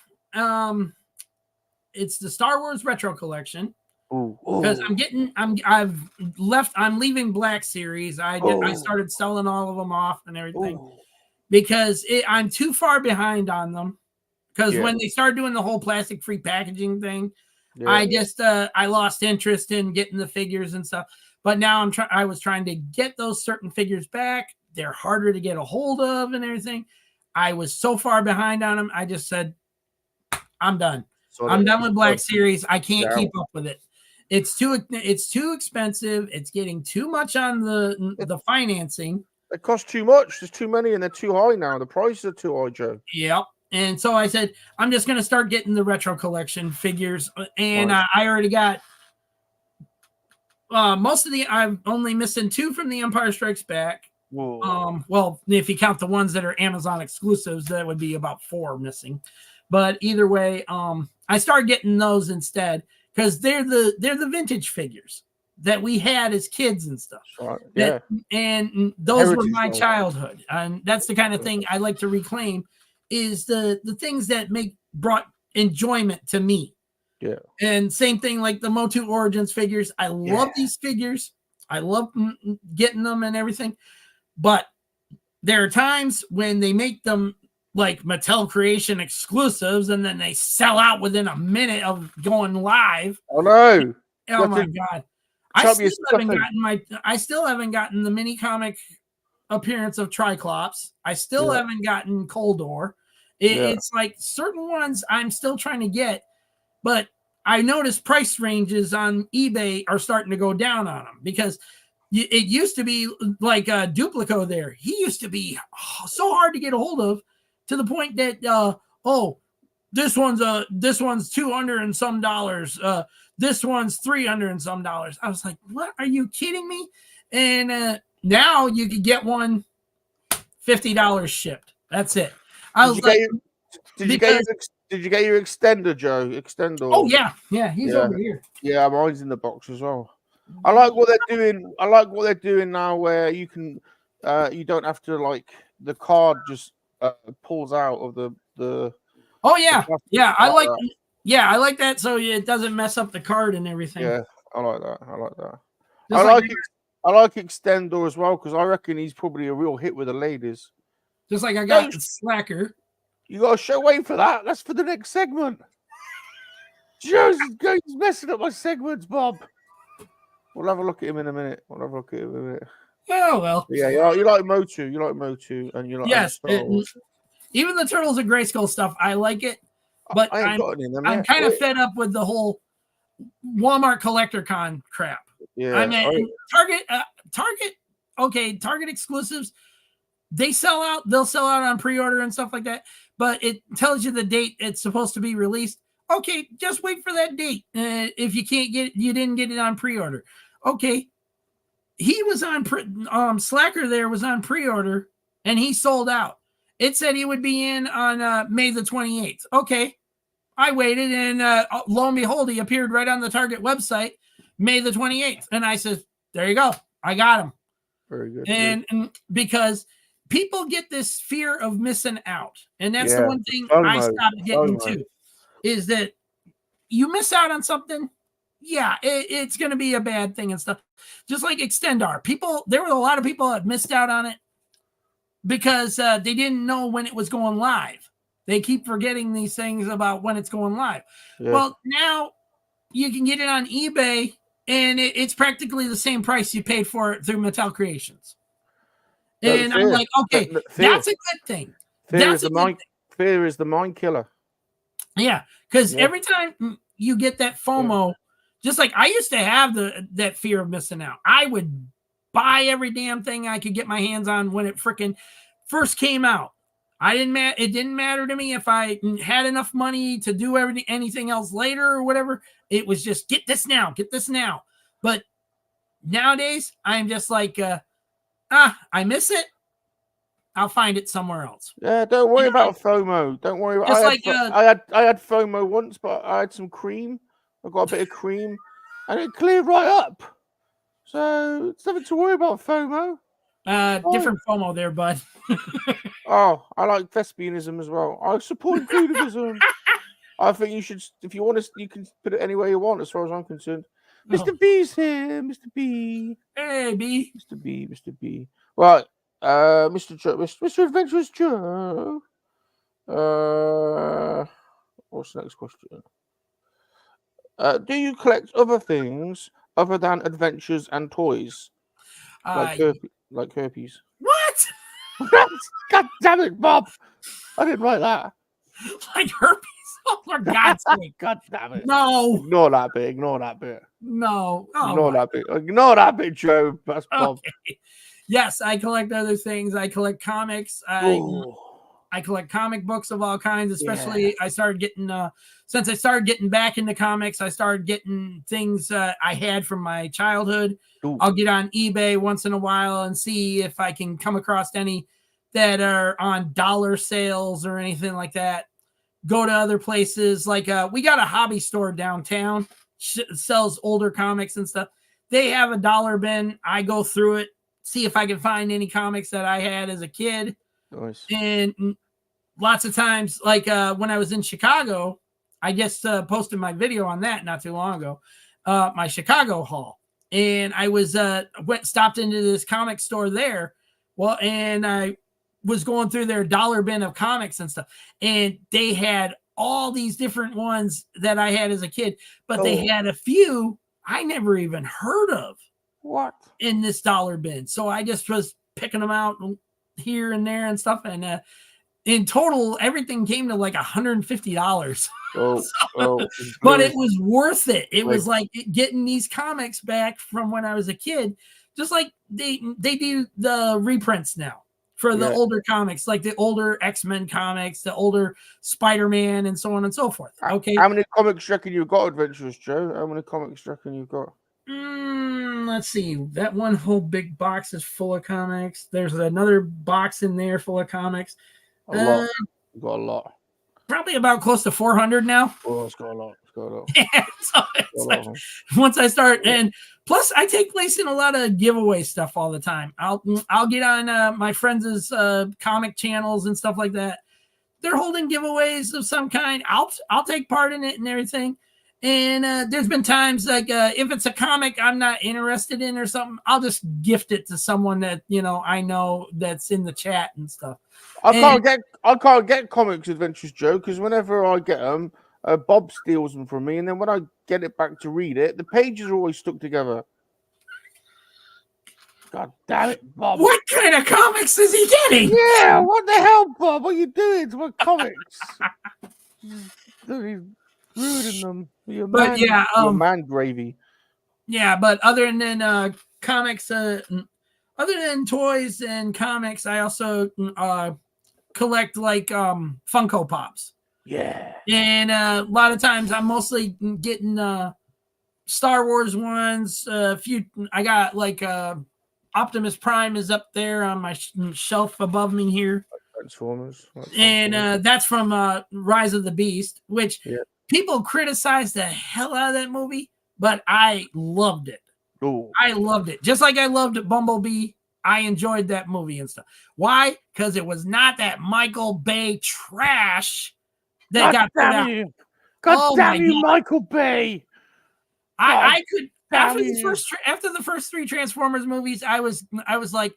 Speaker 2: it's the Star Wars Retro Collection. Because I'm leaving Black Series. I started selling all of them off and everything because I'm too far behind on them. Because when they started doing the whole plastic free packaging thing, I lost interest in getting the figures and stuff. But now I was trying to get those certain figures back. They're harder to get a hold of and everything. I was so far behind on them. I just said, I'm done. I'm done with Black Series. I can't keep up with it. It's too expensive. It's getting too much on the financing.
Speaker 1: It costs too much. There's too many and they're too high now. The prices are too high, Joe.
Speaker 2: Yep. And so I said, I'm just going to start getting the retro collection figures. And I already got most of I'm only missing 2 from the Empire Strikes Back. Well, if you count the ones that are Amazon exclusives, that would be about 4 missing. But either way, I started getting those instead. Because they're the vintage figures that we had as kids and stuff. And those were my childhood. And that's the kind of thing I like to reclaim is the things that brought enjoyment to me.
Speaker 1: Yeah.
Speaker 2: And same thing like the Motu Origins figures. I love these figures. I love getting them and everything. But there are times when they make them like Mattel Creation exclusives, and then they sell out within a minute of going live.
Speaker 1: Oh no!
Speaker 2: Oh my God! I still haven't gotten the mini comic appearance of Triclops. I still haven't gotten Coldor. It's like certain ones I'm still trying to get, but I noticed price ranges on eBay are starting to go down on them because it used to be like Duplico there. He used to be so hard to get a hold of. To the point that this one's $200 and some dollars. This one's $300 and some dollars. I was like, what? Are you kidding me? And now you could get one $50 shipped. That's it.
Speaker 1: Did you get your extender, Joe? Extender.
Speaker 2: Oh yeah, he's over here.
Speaker 1: Yeah, mine's in the box as well. I like what they're doing. I like what they're doing now, where you can, you don't have to the card just. Pulls out of the
Speaker 2: oh yeah I like that so it doesn't mess up the card and everything.
Speaker 1: I like that. I like Extendor as well because I reckon he's probably a real hit with the ladies.
Speaker 2: Just like I got Slacker.
Speaker 1: You gotta wait for that. That's for the next segment. Joe's messing up my segments, Bob. We'll have a look at him in a minute.
Speaker 2: Oh well.
Speaker 1: Yeah, you like Motu. And you like
Speaker 2: even the Turtles and Grayskull stuff. I like it, but I'm kind of fed up with the whole Walmart Collector Con crap.
Speaker 1: Yeah,
Speaker 2: I mean Target. Okay, Target exclusives. They'll sell out on pre-order and stuff like that. But it tells you the date it's supposed to be released. Okay, just wait for that date. If you didn't get it on pre-order. Okay. he was on Slacker. There was on pre-order, and he sold out. It said he would be in on May the 28th. Okay, I waited, and lo and behold, he appeared right on the Target website, May the 28th, and I said, "There you go, I got him."
Speaker 1: Very good.
Speaker 2: And because people get this fear of missing out, and that's the one thing I stopped getting to, is that you miss out on something. Yeah, it's going to be a bad thing and stuff. Just like Extendar. There were a lot of people that missed out on it because they didn't know when it was going live. They keep forgetting these things about when it's going live. Yeah. Well, now you can get it on eBay, and it's practically the same price you paid for it through Mattel Creations. And I'm like, okay, that's a good thing.
Speaker 1: Fear is the mind killer.
Speaker 2: Yeah, because every time you get that FOMO, just like I used to have that fear of missing out. I would buy every damn thing I could get my hands on when it freaking first came out. It didn't matter to me if I had enough money to do anything else later or whatever. It was just get this now. But nowadays, I'm just like, I miss it. I'll find it somewhere else.
Speaker 1: Yeah, don't worry about FOMO. Don't worry about it. I had FOMO once, but I had some cream. I got a bit of cream, and it cleared right up. So it's nothing to worry about, FOMO.
Speaker 2: Different FOMO there, bud.
Speaker 1: Oh, I like thespianism as well. I support inclusivism. I think you should, if you want to, you can put it anywhere you want, as far as I'm concerned. Mr. B's here, Mr. B.
Speaker 2: Hey, B.
Speaker 1: Mr. B. Right, Mr. Adventurous Joe. What's the next question? Do you collect other things other than adventures and toys? Like herpes.
Speaker 2: What?
Speaker 1: God damn it, Bob. I didn't write that.
Speaker 2: Like herpes? Oh, for God's sake.
Speaker 1: God damn it.
Speaker 2: No.
Speaker 1: Ignore that bit.
Speaker 2: No. Oh,
Speaker 1: Ignore that bit, Joe. That's Bob.
Speaker 2: Okay. Yes, I collect other things. I collect comics. I collect comic books of all kinds, especially I started getting, since I started getting back into comics, I started getting things I had from my childhood. Ooh. I'll get on eBay once in a while and see if I can come across any that are on dollar sales or anything like that. Go to other places. Like we got a hobby store downtown, sells older comics and stuff. They have a dollar bin. I go through it, see if I can find any comics that I had as a kid.
Speaker 1: Nice.
Speaker 2: And lots of times, like when I was in Chicago, I just posted my video on that not too long ago, my Chicago haul. And I was stopped into this comic store there. Well, and I was going through their dollar bin of comics and stuff. And they had all these different ones that I had as a kid, but they had a few I never even heard of.
Speaker 1: What?
Speaker 2: In this dollar bin. So I just was picking them out here and there and stuff. And in total, everything came to like $150. But it was worth it. It was like getting these comics back from when I was a kid, just like they do the reprints now for the older comics, like the older X-Men comics, the older Spider-Man, and so on and so forth. Okay.
Speaker 1: How many comics do you reckon you've got, Adventurous Joe? How many comics do you reckon you've got?
Speaker 2: Let's see. That one whole big box is full of comics. There's another box in there full of comics.
Speaker 1: A lot. You've got a lot.
Speaker 2: Probably about close to 400 now.
Speaker 1: Oh, it's got a lot.
Speaker 2: Yeah, so it's like, once I start, and plus I take place in a lot of giveaway stuff all the time. I'll get on my friends' comic channels and stuff like that. They're holding giveaways of some kind. I'll take part in it and everything. And there's been times like if it's a comic I'm not interested in or something, I'll just gift it to someone that I know that's in the chat and stuff.
Speaker 1: I can't get comics, Adventurous Joe, because whenever I get them, Bob steals them from me, and then when I get it back to read it, the pages are always stuck together. God damn it, Bob!
Speaker 2: What kind of comics is he getting?
Speaker 1: Yeah, what the hell, Bob? What are you doing to my comics? He's ruining them. You're man gravy.
Speaker 2: Yeah, but other than comics, other than toys and comics, I also collect like Funko Pops.
Speaker 1: Yeah.
Speaker 2: And a lot of times I'm mostly getting Star Wars ones. A few. I got like Optimus Prime is up there on my shelf above me here.
Speaker 1: Transformers.
Speaker 2: And that's from Rise of the Beast, which people criticize the hell out of that movie, but I loved it.
Speaker 1: Ooh.
Speaker 2: I loved it. Just like I loved Bumblebee, I enjoyed that movie and stuff. Why? Because it was not that Michael Bay trash that got put out.
Speaker 1: God damn you, Michael Bay!
Speaker 2: I could after the first 3 Transformers movies, I was like,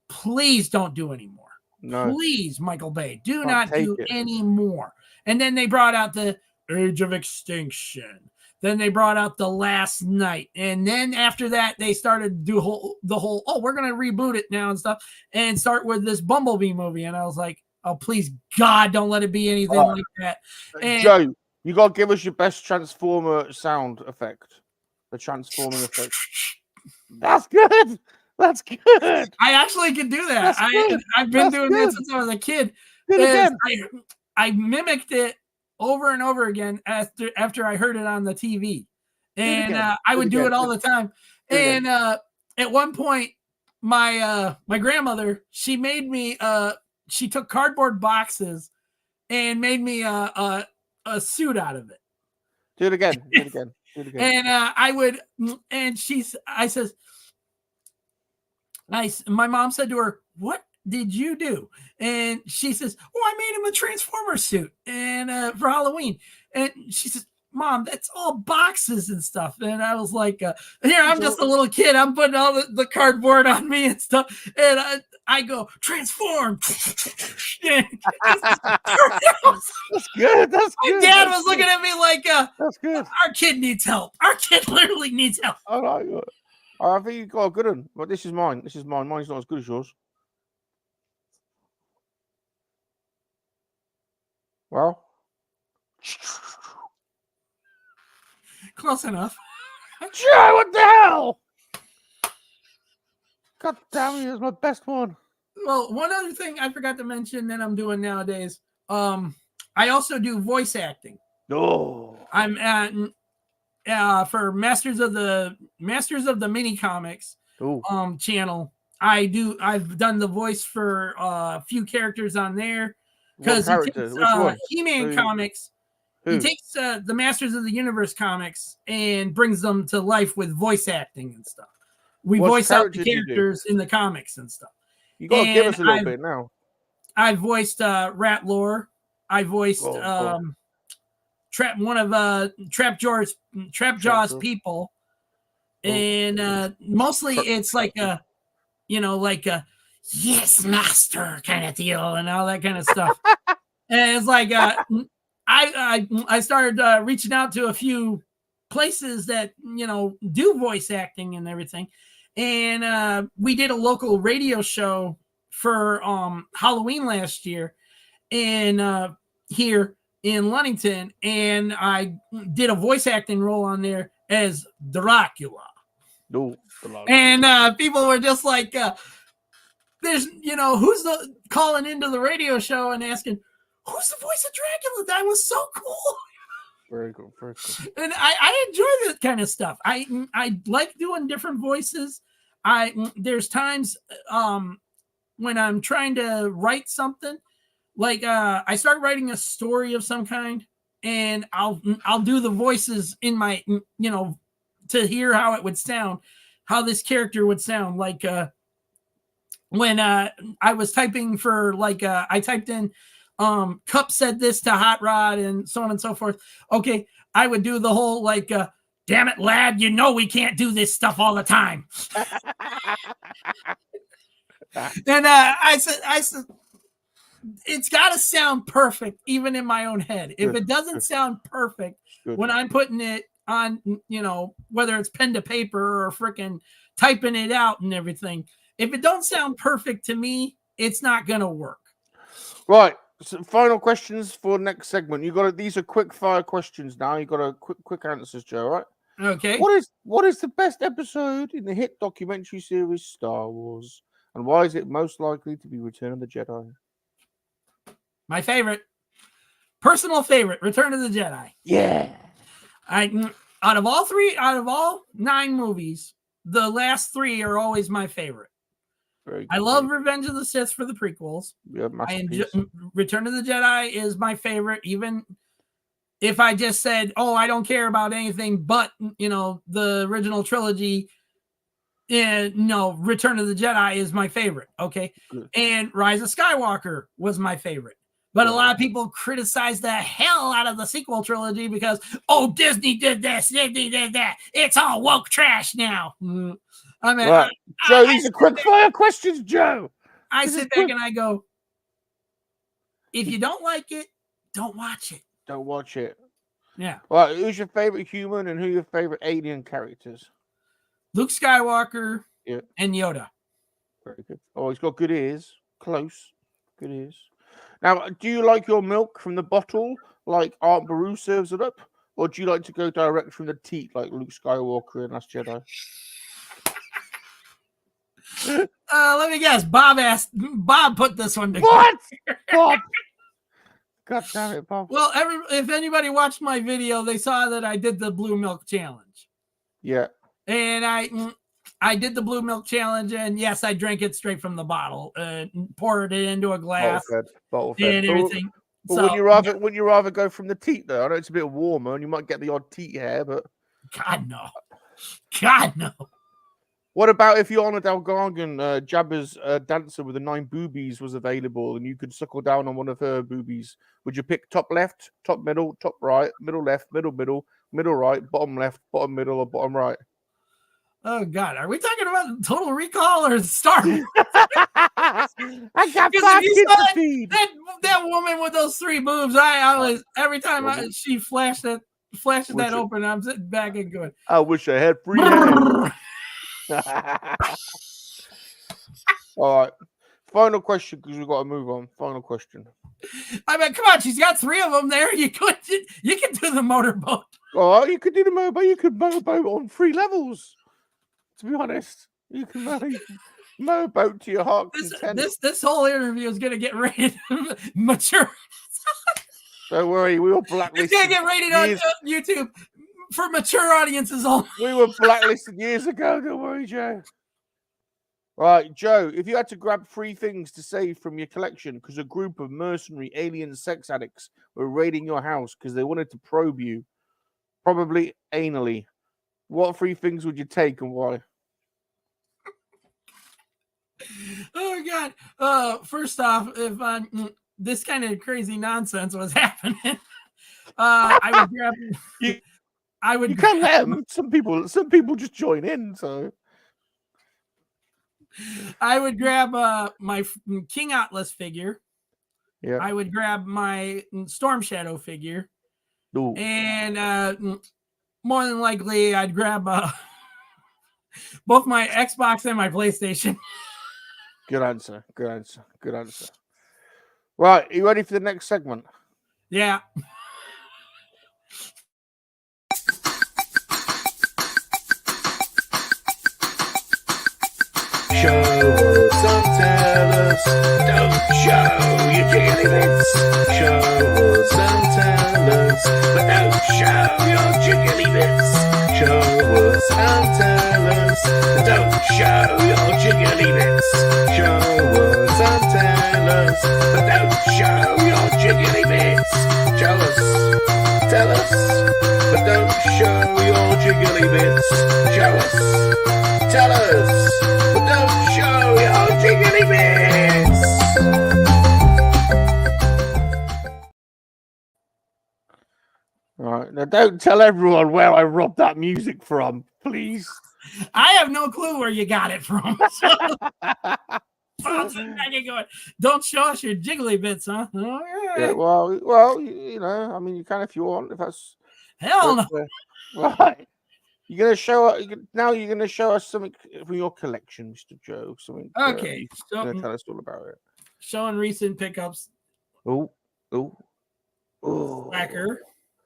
Speaker 2: please don't do any more. No. Please, Michael Bay, do not do any more. And then they brought out the Age of Extinction. Then they brought out The Last Night. And then after that, they started to do the whole, we're going to reboot it now and stuff and start with this Bumblebee movie. And I was like, oh, please, God, don't let it be anything like that. And
Speaker 1: Joe, you got to give us your best Transformer sound effect. The transforming effect. That's good. That's good.
Speaker 2: I actually can do that. I've been doing that since I was a kid. I mimicked it over and over again after I heard it on the TV, and I would do it all the time. And at one point, my grandmother, she made me. She took cardboard boxes and made me a suit out of it.
Speaker 1: Do it again. Do it again. Do it again.
Speaker 2: And my mom said to her, "What did you do?" And she says, "Oh, I made him a Transformer suit and for Halloween." And she says, "Mom, that's all boxes and stuff." And I was like, "Here, I'm just a little kid. I'm putting all the cardboard on me and stuff." And I go, "Transform!"
Speaker 1: That's good. That's good.
Speaker 2: My dad was looking at me like,
Speaker 1: "That's good.
Speaker 2: Our kid needs help. Our kid literally needs help."
Speaker 1: All right. I think you got a good one, but this is mine. This is mine. Mine's not as good as yours. Well,
Speaker 2: close enough.
Speaker 1: Joe, what the hell? God damn it, it's my best one.
Speaker 2: Well, one other thing I forgot to mention that I'm doing nowadays. I also do voice acting.
Speaker 1: Oh,
Speaker 2: I'm at for Masters of the Mini Comics channel. I've done the voice for a few characters on there because he takes He-Man comics. He takes the Masters of the Universe comics and brings them to life with voice acting and stuff. We voice out the characters in the comics and stuff.
Speaker 1: You gotta give us a little bit now.
Speaker 2: I voiced Rat Lore. I voiced Trapjaw's people, and mostly it's like a yes master kind of deal and all that kind of stuff. And it's like I started reaching out to a few places that do voice acting and everything, and we did a local radio show for Halloween last year, and here in Ludington, and I did a voice acting role on there as Dracula. And people were just like, "There's, who's calling into the radio show and asking, who's the voice of Dracula? That was so cool."
Speaker 1: Very cool, very cool.
Speaker 2: And I enjoy that kind of stuff. I like doing different voices. There's times when I'm trying to write something. Like I start writing a story of some kind, and I'll do the voices in my to hear how it would sound, how this character would sound. Like when I was typing for I typed in Cup said this to Hot Rod and so on and so forth. Okay, I would do the whole damn it, lad, we can't do this stuff all the time. And I said. It's got to sound perfect, even in my own head. If it doesn't sound perfect when I'm putting it on, whether it's pen to paper or freaking typing it out and everything, if it don't sound perfect to me, it's not going to work.
Speaker 1: Right. So final questions for next segment. These are quick fire questions now. You got a quick answers, Joe, right?
Speaker 2: Okay.
Speaker 1: What is the best episode in the hit documentary series Star Wars? And why is it most likely to be Return of the Jedi?
Speaker 2: My favorite, personal favorite, Return of the Jedi.
Speaker 1: Yeah.
Speaker 2: Out of all 9 movies, the last 3 are always my favorite. I love Revenge of the Sith for the prequels.
Speaker 1: Yeah,
Speaker 2: Return of the Jedi is my favorite, even if I just said, "Oh, I don't care about anything but the original trilogy." No, Return of the Jedi is my favorite. Okay,
Speaker 1: Good.
Speaker 2: And Rise of Skywalker was my favorite. But a lot of people criticize the hell out of the sequel trilogy because, Disney did this, Disney did that. It's all woke trash now. I mean,
Speaker 1: Joe, these are quick fire questions, Joe.
Speaker 2: I sit back and I go, if you don't like it, don't watch it.
Speaker 1: Don't watch it.
Speaker 2: Yeah.
Speaker 1: All right, who's your favorite human and who are your favorite alien characters?
Speaker 2: Luke Skywalker and Yoda.
Speaker 1: Very good. Oh, he's got good ears. Close. Good ears. Now, do you like your milk from the bottle, like Aunt Beru serves it up? Or do you like to go direct from the teat, like Luke Skywalker in Last Jedi?
Speaker 2: Let me guess. Bob put this one together.
Speaker 1: What? Bob! God damn it, Bob.
Speaker 2: Well, if anybody watched my video, they saw that I did the blue milk challenge.
Speaker 1: Yeah.
Speaker 2: And I did the blue milk challenge, and yes, I drank it straight from the bottle, poured it into a glass,
Speaker 1: bottle fed.
Speaker 2: and everything.
Speaker 1: But
Speaker 2: so,
Speaker 1: wouldn't you rather go from the teat though? I know it's a bit warmer, and you might get the odd teat hair, but
Speaker 2: God no.
Speaker 1: What about if Yana Delgargan, Jabba's dancer with the 9 boobies, was available, and you could suckle down on one of her boobies? Would you pick top left, top middle, top right, middle left, middle right, bottom left, bottom middle, or bottom right?
Speaker 2: Oh God, are we talking about Total Recall or Star Wars?
Speaker 1: I got 5 kids to feed.
Speaker 2: That woman with those 3 boobs, I always every time she flashed that open, I'm sitting back and going,
Speaker 1: I wish I had free hands. All right. Final question, because we've got to move on. Final question.
Speaker 2: I mean, come on, she's got 3 of them there. You can do the motorboat.
Speaker 1: Oh, you could do the motorboat. You could motorboat on 3 levels. To be honest, you can motorboat to your heart content.
Speaker 2: This whole interview is gonna get rated mature.
Speaker 1: Don't worry, we were blacklisted.
Speaker 2: It's gonna get rated on YouTube for mature audiences only.
Speaker 1: We were blacklisted years ago. Don't worry, Joe. Right, Joe, if you had to grab 3 things to save from your collection because a group of mercenary alien sex addicts were raiding your house because they wanted to probe you, probably anally, what 3 things would you take and why?
Speaker 2: Oh God! First off, if this kind of crazy nonsense was happening, I would grab. You
Speaker 1: can't let them. Some people just join in. So
Speaker 2: I would grab my King Atlas figure.
Speaker 1: Yeah.
Speaker 2: I would grab my Storm Shadow figure.
Speaker 1: Ooh.
Speaker 2: And more than likely, I'd grab both my Xbox and my PlayStation.
Speaker 1: Good answer. Right, are you ready for the next segment?
Speaker 2: Yeah.
Speaker 3: Show us and tell us, don't show your jiggly bits. Show us and tell us, but don't show your jiggly bits. Show us and tell us, don't show your jiggly bits. Show us and tell us, but don't show your jiggly bits. Tell us, but don't show your jiggly bits. Show us, tell us, but don't show your jiggly bits.
Speaker 1: Right, now don't tell everyone where I robbed that music from, please.
Speaker 2: I have no clue where you got it from. So I'm sitting back and going, don't show us your jiggly bits, huh? Oh,
Speaker 1: yeah, well, you know, I mean, you can if you want. If that's
Speaker 2: hell no.
Speaker 1: Right. You're gonna show us now. You're gonna show us something from your collection, Mr. Joe. Something.
Speaker 2: Okay.
Speaker 1: You're gonna tell us all about it.
Speaker 2: Showing recent pickups.
Speaker 1: Oh.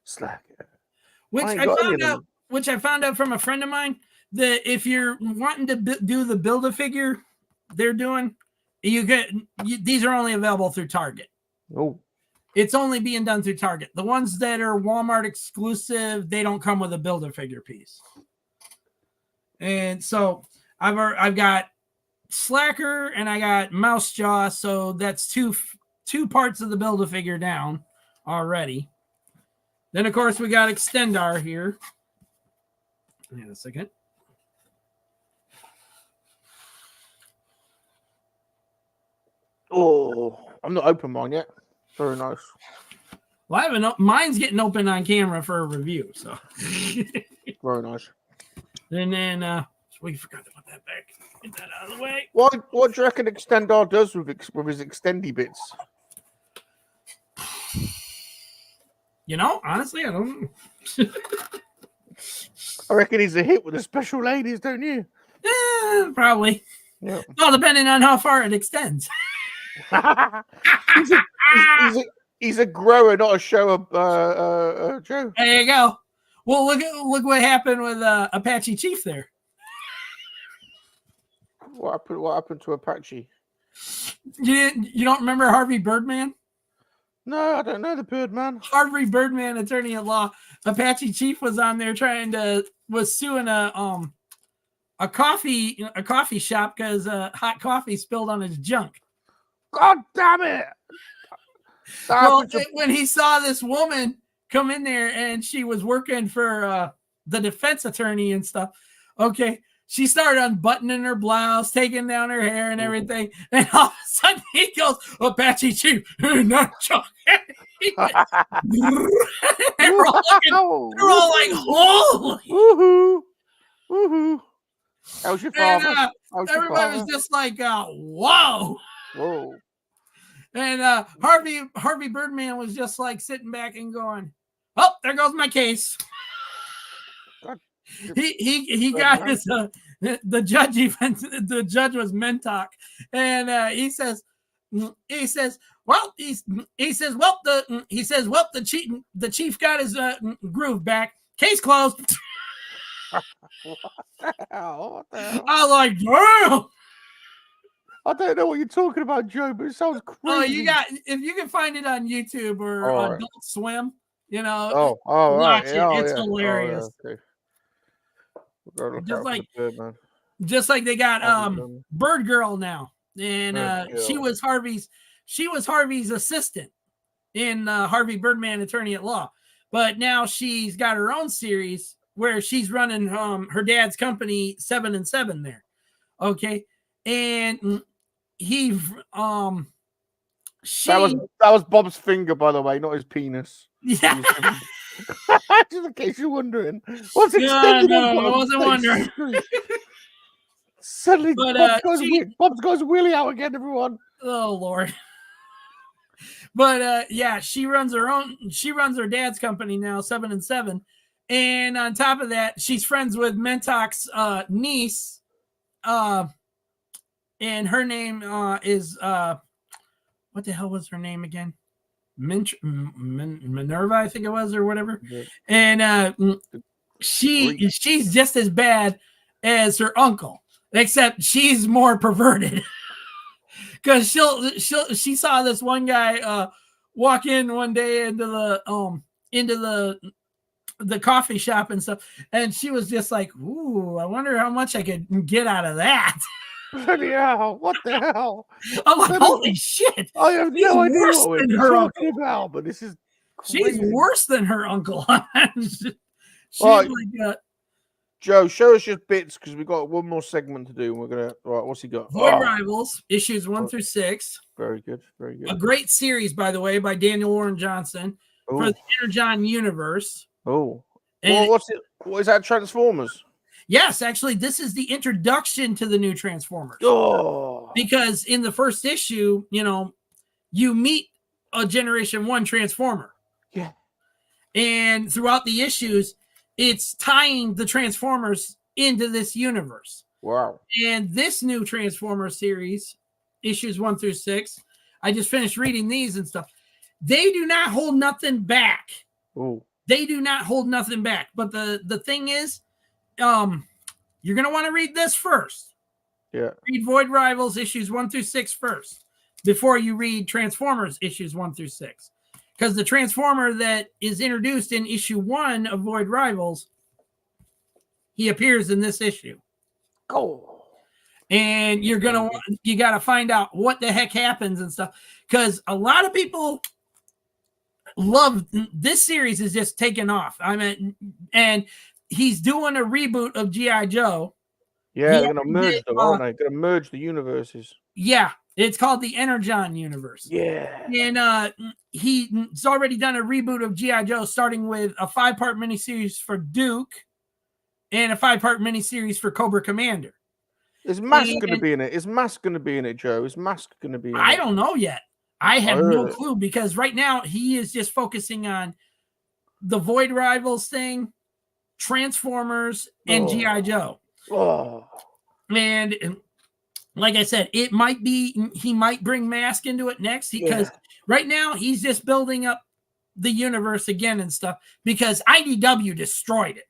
Speaker 1: Slacker.
Speaker 2: Which I found out from a friend of mine that if you're wanting to do the Build-A-Figure they're doing, these are only available through Target.
Speaker 1: Oh.
Speaker 2: It's only being done through Target. The ones that are Walmart exclusive, they don't come with a Build-A-Figure piece. And so I've got Slacker and I got Mouse Jaw, so that's two parts of the Build-A-Figure down already. Then of course we got Extendar here. Hang on a second.
Speaker 1: Oh, I'm not open mine yet. Very nice.
Speaker 2: Well, I haven't. Mine's getting open on camera for a review, so.
Speaker 1: Very nice.
Speaker 2: And then we forgot to put that back. Get that out of the way.
Speaker 1: What do you reckon Extendar does with his extendy bits?
Speaker 2: You know, honestly, I don't know.
Speaker 1: I reckon he's a hit with the special ladies, don't you?
Speaker 2: Probably.
Speaker 1: Yeah.
Speaker 2: Well, depending on how far it extends.
Speaker 1: he's a grower, not a shower, Joe.
Speaker 2: There you go. Well, look what happened with Apache Chief there.
Speaker 1: What happened to Apache?
Speaker 2: You don't remember Harvey Birdman?
Speaker 1: No, I don't know the Birdman.
Speaker 2: Harvey Birdman, attorney at law. Apache Chief was on there was suing a coffee shop because hot coffee spilled on his junk.
Speaker 1: God damn it!
Speaker 2: Well, when he saw this woman come in there and she was working for the defense attorney and stuff, okay, she started unbuttoning her blouse, taking down her hair and everything, and all of a sudden he goes, Apache Chief, not Chuck. They were all like, holy!
Speaker 1: Woohoo! Woohoo! How's your father?
Speaker 2: And, everybody was just like, whoa!
Speaker 1: Whoa!
Speaker 2: And Harvey Birdman was just like sitting back and going, "Oh, there goes my case." He got his the judge was Mentok, and he says well the chief got his groove back. Case closed.
Speaker 1: What the hell?
Speaker 2: I was like, damn.
Speaker 1: I don't know what you're talking about, Joe, but it sounds crazy.
Speaker 2: Oh, if you can find it on YouTube or Adult Swim, you know.
Speaker 1: Watch
Speaker 2: it. It's hilarious. Just like they got Bird Girl now, and she was Harvey's assistant in Harvey Birdman Attorney at Law, but now she's got her own series where she's running her dad's company 7 and 7 there. Okay, and that was Bob's finger, by the way, not his penis. Yeah. Just in case you're wondering. What's extended? No, I wasn't wondering. Suddenly, Bob's goes wheelie out again, everyone. Oh, Lord. But she runs her dad's company now, 7 and 7. And on top of that, she's friends with Mentok's niece. And her name is what the hell was her name again? Minerva, I think it was, or whatever. Yeah. And she's just as bad as her uncle, except she's more perverted. Because she saw this one guy walk in one day into the coffee shop and stuff, and she was just like, "Ooh, I wonder how much I could get out of that." Bloody hell! What the hell? I'm like, holy shit! I have no idea what we're talking about, but this is crazy. She's worse than her uncle.
Speaker 1: Joe, show us your bits because we've got one more segment to do. And we're gonna what's he got?
Speaker 2: Void Rivals issues 1 through 6.
Speaker 1: Very good, very good.
Speaker 2: A great series, by the way, by Daniel Warren Johnson for the Energon universe.
Speaker 1: Oh, what is that? Transformers.
Speaker 2: Yes, actually, this is the introduction to the new Transformers.
Speaker 1: Oh,
Speaker 2: because in the first issue, you meet a Generation 1 Transformer.
Speaker 1: Yeah.
Speaker 2: And throughout the issues, it's tying the Transformers into this universe.
Speaker 1: Wow.
Speaker 2: And this new Transformer series, issues 1 through 6, I just finished reading these and stuff. They do not hold nothing back.
Speaker 1: Oh.
Speaker 2: They do not hold nothing back. But the thing is, you're going to want to read this first.
Speaker 1: Yeah.
Speaker 2: Read Void Rivals issues 1 through 6 first before you read Transformers issues 1 through 6. because the Transformer that is introduced in issue 1 of Void Rivals, he appears in this issue.
Speaker 1: Oh.
Speaker 2: And you got to find out what the heck happens and stuff, because a lot of people love this series is just taking off. I mean, and he's doing a reboot of G.I. Joe.
Speaker 1: Yeah, they're gonna merge them, aren't they? Gonna merge the universes.
Speaker 2: Yeah, it's called the Energon universe.
Speaker 1: Yeah.
Speaker 2: And he's already done a reboot of G.I. Joe, starting with a 5-part miniseries for Duke and a 5-part miniseries for Cobra Commander.
Speaker 1: Is Mask going to be in it? Is Mask going to be in it, Joe? Is Mask going to be in it?
Speaker 2: I don't know yet. I have no clue, because right now he is just focusing on the Void Rivals thing, Transformers, and G.I. Joe.
Speaker 1: Oh.
Speaker 2: And like I said, he might bring Mask into it next, because right now he's just building up the universe again and stuff, because IDW destroyed it.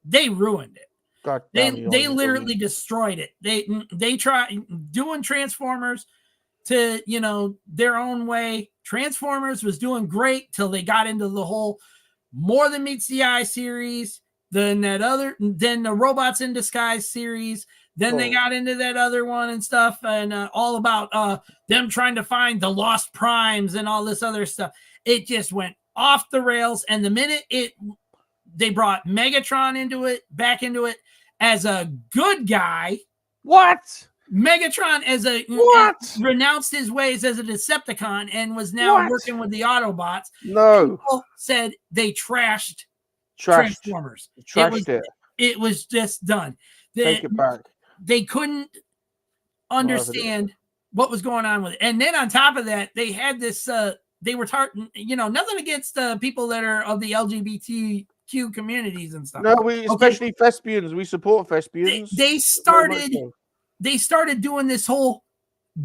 Speaker 2: They ruined it.
Speaker 1: God
Speaker 2: they literally destroyed it. They try doing Transformers to their own way. Transformers was doing great till they got into the whole More Than Meets the Eye series, then the Robots in Disguise series, then they got into that other one and stuff, and all about them trying to find the lost primes and all this other stuff. It just went off the rails, and the minute they brought Megatron back into it as a good guy.
Speaker 1: What?
Speaker 2: Megatron renounced his ways as a Decepticon and was now working with the Autobots.
Speaker 1: No.
Speaker 2: People said they trashed Transformers. It was just done.
Speaker 1: Take it back.
Speaker 2: They couldn't understand what was going on with it. And then on top of that, they had this, they were nothing against people that are of the LGBTQ communities and stuff.
Speaker 1: No, especially thespians. We support thespians.
Speaker 2: They started doing this whole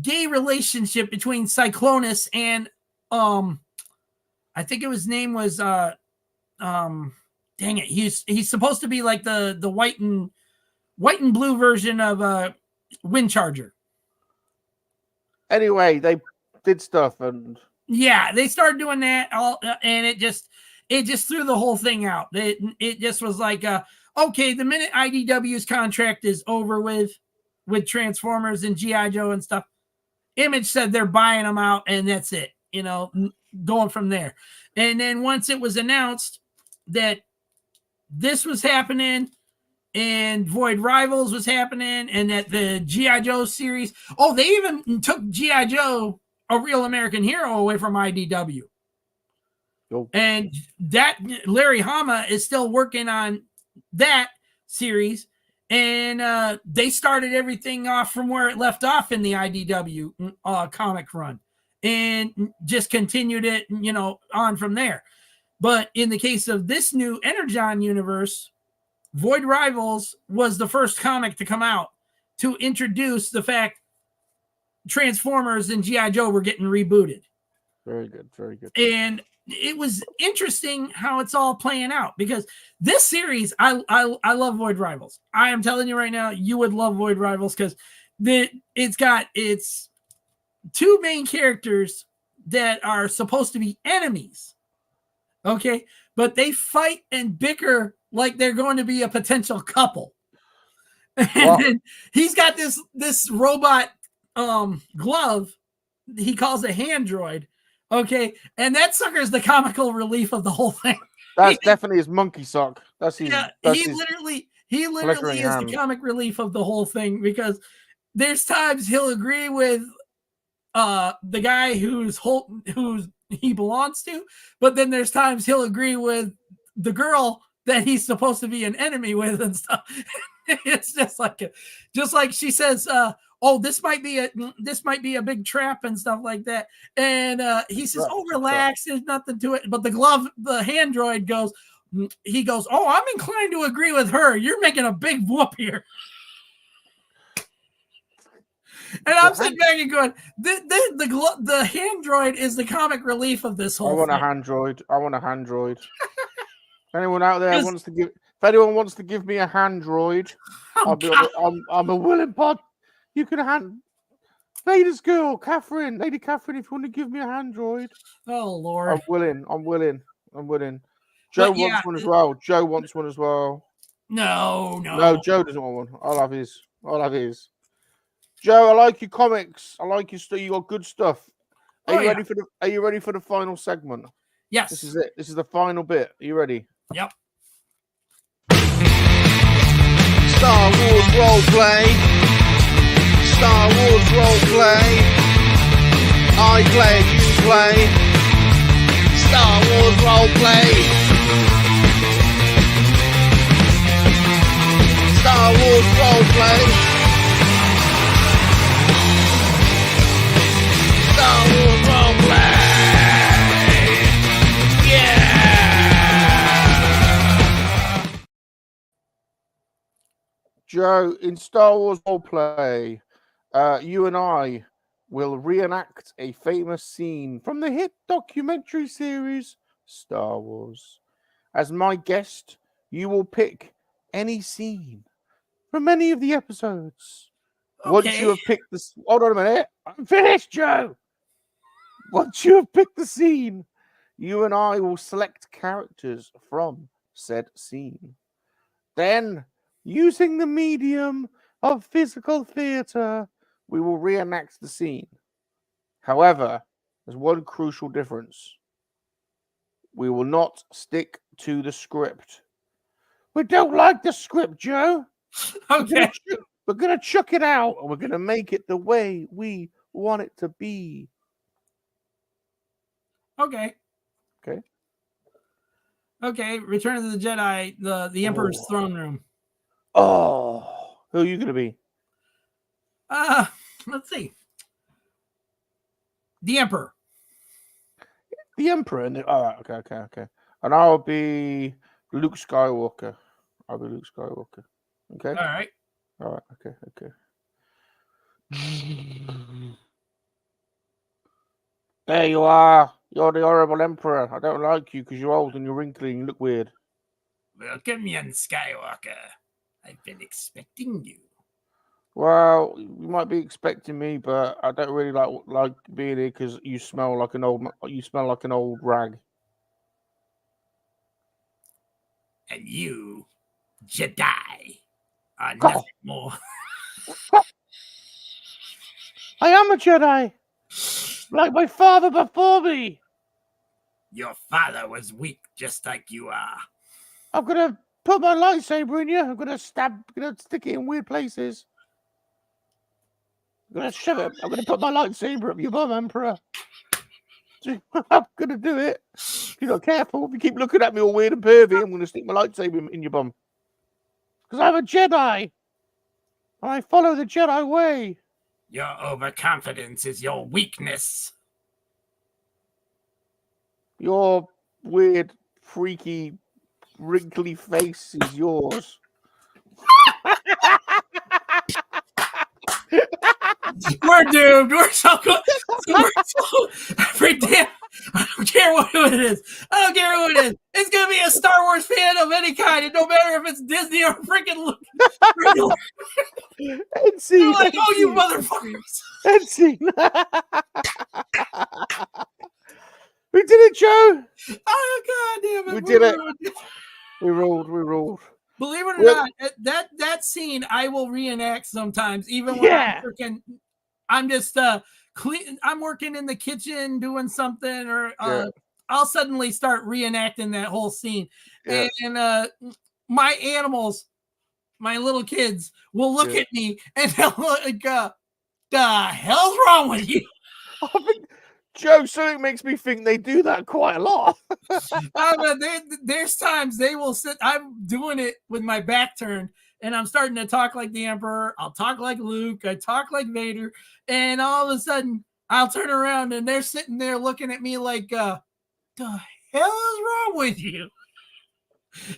Speaker 2: gay relationship between Cyclonus and I think his name was dang it, he's supposed to be like the white and blue version of Windcharger.
Speaker 1: Anyway, they did stuff, and
Speaker 2: they started doing that and it just threw the whole thing out. It just was like okay, the minute IDW's contract is over with Transformers and G.I. Joe and stuff, Image said they're buying them out, and that's it, going from there. And then once it was announced that this was happening and Void Rivals was happening and that the G.I. Joe series, they even took G.I. Joe, A Real American Hero, away from IDW. And that Larry Hama is still working on that series. And they started everything off from where it left off in the IDW comic run and just continued it, on from there. But in the case of this new Energon universe, Void Rivals was the first comic to come out to introduce the fact Transformers and G.I. Joe were getting rebooted.
Speaker 1: Very good, very good.
Speaker 2: And it was interesting how it's all playing out, because this series, I love Void Rivals. I am telling you right now, you would love Void Rivals, because it's two main characters that are supposed to be enemies. Okay, but they fight and bicker like they're going to be a potential couple. And he's got this robot glove he calls a hand droid. Okay, and that sucker's the comical relief of the whole thing.
Speaker 1: That's definitely his monkey sock.
Speaker 2: He literally is the comic relief of the whole thing, because there's times he'll agree with the guy who's he belongs to, but then there's times he'll agree with the girl that he's supposed to be an enemy with and stuff. It's just like she says, this might be a big trap and stuff like that. And he says, relax, there's nothing to it. But the hand droid goes, I'm inclined to agree with her. You're making a big whoop here. And I'm sitting back and going, the hand droid is the comic relief of this whole thing.
Speaker 1: I want a hand droid. Anyone out there wants to give? If anyone wants to give me a hand droid, I'm a willing pod. You can hand. Vader's girl, Catherine, Lady Catherine, if you want to give me a android.
Speaker 2: Oh Lord.
Speaker 1: I'm willing. Joe wants one as well. Joe wants one as well.
Speaker 2: No.
Speaker 1: No, Joe doesn't want one. I'll have his. Joe, I like your comics. I like your stuff. You got good stuff. Are you ready for the final segment?
Speaker 2: Yes.
Speaker 1: This is it. This is the final bit. Are you ready?
Speaker 2: Yep.
Speaker 4: Star Wars roleplay. Star Wars roleplay. I play, you play. Star Wars roleplay. Star Wars roleplay. Star Wars roleplay. Yeah.
Speaker 1: Joe, in Star Wars roleplay, you and I will reenact a famous scene from the hit documentary series Star Wars. As my guest, you will pick any scene from any of the episodes.
Speaker 2: Okay.
Speaker 1: Once you have picked this, hold on a minute, I'm finished, Joe. Once you have picked the scene, you and I will select characters from said scene. Then, using the medium of physical theatre, we will reenact the scene. However, there's one crucial difference. We will not stick to the script. We don't like the script, Joe.
Speaker 2: Okay.
Speaker 1: We're going to chuck it out and we're going to make it the way we want it to be.
Speaker 2: Okay. Return of the Jedi, the Emperor's throne room.
Speaker 1: Oh, who are you going to be?
Speaker 2: Let's see. The Emperor.
Speaker 1: The Emperor. All right, okay. And I'll be Luke Skywalker. Okay.
Speaker 2: All right.
Speaker 1: Okay. There you are. You're the horrible Emperor. I don't like you because you're old and you're wrinkly and you look weird.
Speaker 2: Welcome, young Skywalker. I've been expecting you.
Speaker 1: Well, you might be expecting me, but I don't really like being here because you smell like an old rag.
Speaker 2: And you, Jedi, are nothing more.
Speaker 1: I am a Jedi, like my father before me.
Speaker 2: Your father was weak, just like you are.
Speaker 1: I'm gonna put my lightsaber in you. I'm gonna stick it in weird places. I'm gonna shove it. I'm gonna put my lightsaber up your bum, Emperor. I'm gonna do it. If you're not careful, if you keep looking at me all weird and pervy, I'm gonna stick my lightsaber in your bum. Because I'm a Jedi. And I follow the Jedi way.
Speaker 2: Your overconfidence is your weakness.
Speaker 1: Your weird, freaky, wrinkly face is yours.
Speaker 2: We're doomed. We're so good. Every damn. I don't care what it is. It's gonna be a Star Wars fan of any kind, and no matter if it's Disney or freaking
Speaker 1: NC.
Speaker 2: Like, oh, you motherfuckers.
Speaker 1: NC. We did it, Joe.
Speaker 2: Oh god damn it.
Speaker 1: We did it. We rolled.
Speaker 2: Believe it or not, that scene I will reenact sometimes, even when I'm just clean. I'm working in the kitchen doing something, or I'll suddenly start reenacting that whole scene. Yeah. And my animals, my little kids, will look at me and they'll like, "The hell's wrong with you?"
Speaker 1: Joe, something makes me think they do that quite a lot.
Speaker 2: There's times they will sit. I'm doing it with my back turned, and I'm starting to talk like the Emperor. I'll talk like Luke. I talk like Vader, and all of a sudden, I'll turn around and they're sitting there looking at me like, "The hell is wrong with you?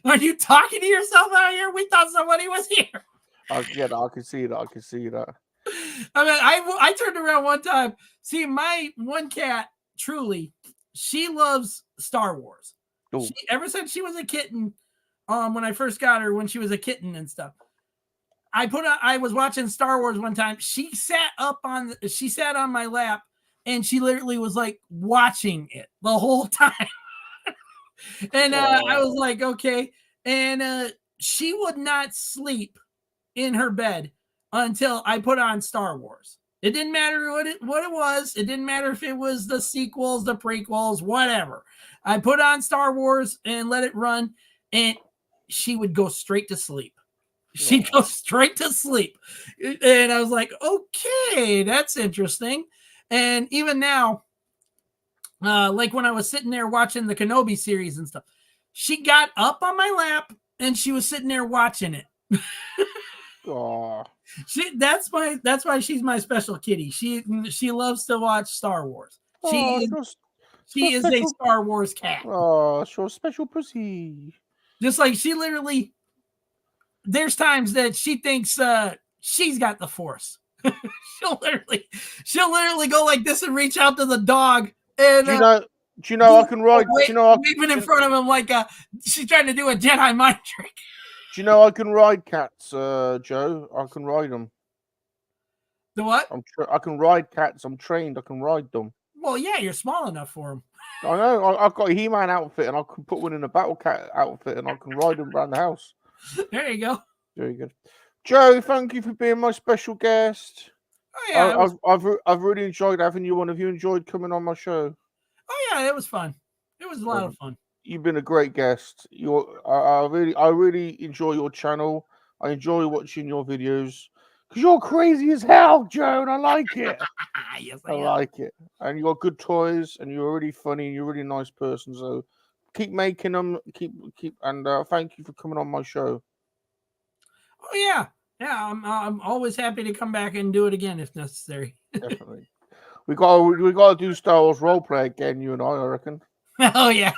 Speaker 2: Are you talking to yourself out here? We thought somebody was here."
Speaker 1: I can see that.
Speaker 2: I mean, I turned around one time. See, my one cat, Truly, she loves Star Wars. Ever since she was a kitten, when I first got her, when she was a kitten and stuff. I was watching Star Wars one time. She sat on my lap and she literally was like watching it the whole time. And I was like, okay. And she would not sleep in her bed until I put on Star Wars. It didn't matter what it was. It didn't matter if it was the sequels, the prequels, whatever. I put on Star Wars and let it run, and she would go straight to sleep. She'd go straight to sleep. And I was like, okay, that's interesting. And even now, like when I was sitting there watching the Kenobi series and stuff, she got up on my lap and she was sitting there watching it. That's why she's my special kitty. She loves to watch Star Wars. She is a Star Wars cat.
Speaker 1: Oh, so special pussy.
Speaker 2: Just like she literally, there's times that she thinks she's got the Force. she'll literally go like this and reach out to the dog. And
Speaker 1: do you know I can ride?
Speaker 2: Even in front of him like she's trying to do a Jedi mind trick.
Speaker 1: Do you know I can ride cats, Joe? I can ride them.
Speaker 2: The what?
Speaker 1: I can ride cats. I'm trained. I can ride them.
Speaker 2: Well, yeah, you're small enough for them.
Speaker 1: I know. I've got a He-Man outfit, and I can put one in a Battle Cat outfit, and I can ride them around the house.
Speaker 2: There you go.
Speaker 1: Very good, Joe. Thank you for being my special guest.
Speaker 2: Oh yeah,
Speaker 1: I've really enjoyed having you on. Have you enjoyed coming on my show?
Speaker 2: Oh yeah, it was fun. It was a lot of fun.
Speaker 1: You've been a great guest. I really enjoy your channel. I enjoy watching your videos because you're crazy as hell, Joe, and I like it.
Speaker 2: Yes,
Speaker 1: I like it. And you got good toys, and you're really funny, and you're a really nice person. So keep making them. Keep and thank you for coming on my show.
Speaker 2: Oh yeah. I'm always happy to come back and do it again if necessary.
Speaker 1: Definitely. We got to do Star Wars roleplay again, you and I reckon.
Speaker 2: Oh yeah.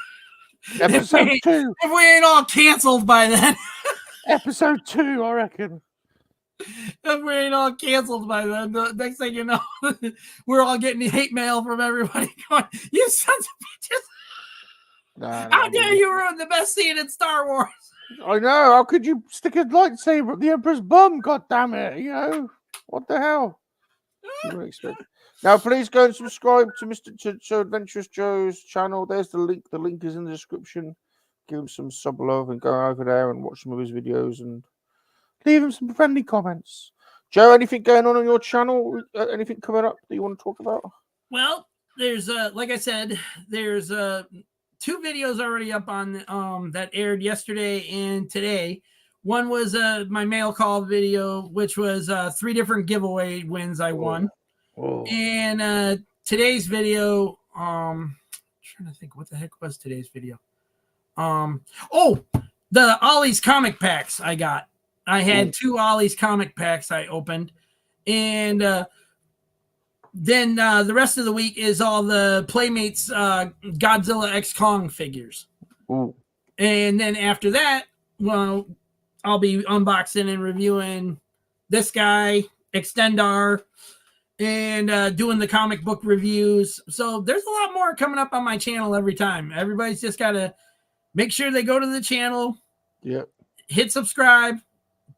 Speaker 1: Episode 2.
Speaker 2: If we ain't all canceled by then.
Speaker 1: Episode 2, I reckon.
Speaker 2: If we ain't all canceled by then, the next thing you know, we're all getting hate mail from everybody going, "You sons of bitches! How dare you ruin the best scene in Star Wars?"
Speaker 1: I know. How could you stick a lightsaber up the Emperor's bum? God damn it! You know what the hell? You wouldn't expect it. Now, please go and subscribe to Adventurous Joe's channel. There's the link. The link is in the description. Give him some sub love and go over there and watch some of his videos and leave him some friendly comments. Joe, anything going on your channel? Anything coming up that you want to talk about?
Speaker 2: Well, there's like I said, there's 2 videos already up on that aired yesterday and today. One was my mail call video, which was 3 different giveaway wins I won.
Speaker 1: Oh.
Speaker 2: And today's video, I'm trying to think what the heck was today's video. The Ollie's comic packs I got. I had 2 Ollie's comic packs I opened. And then the rest of the week is all the Playmates Godzilla X Kong figures.
Speaker 1: Ooh.
Speaker 2: And then after that, well, I'll be unboxing and reviewing this guy, Extendar, and doing the comic book reviews. So there's a lot more coming up on my channel every time. Everybody's just got to make sure they go to the channel, hit subscribe,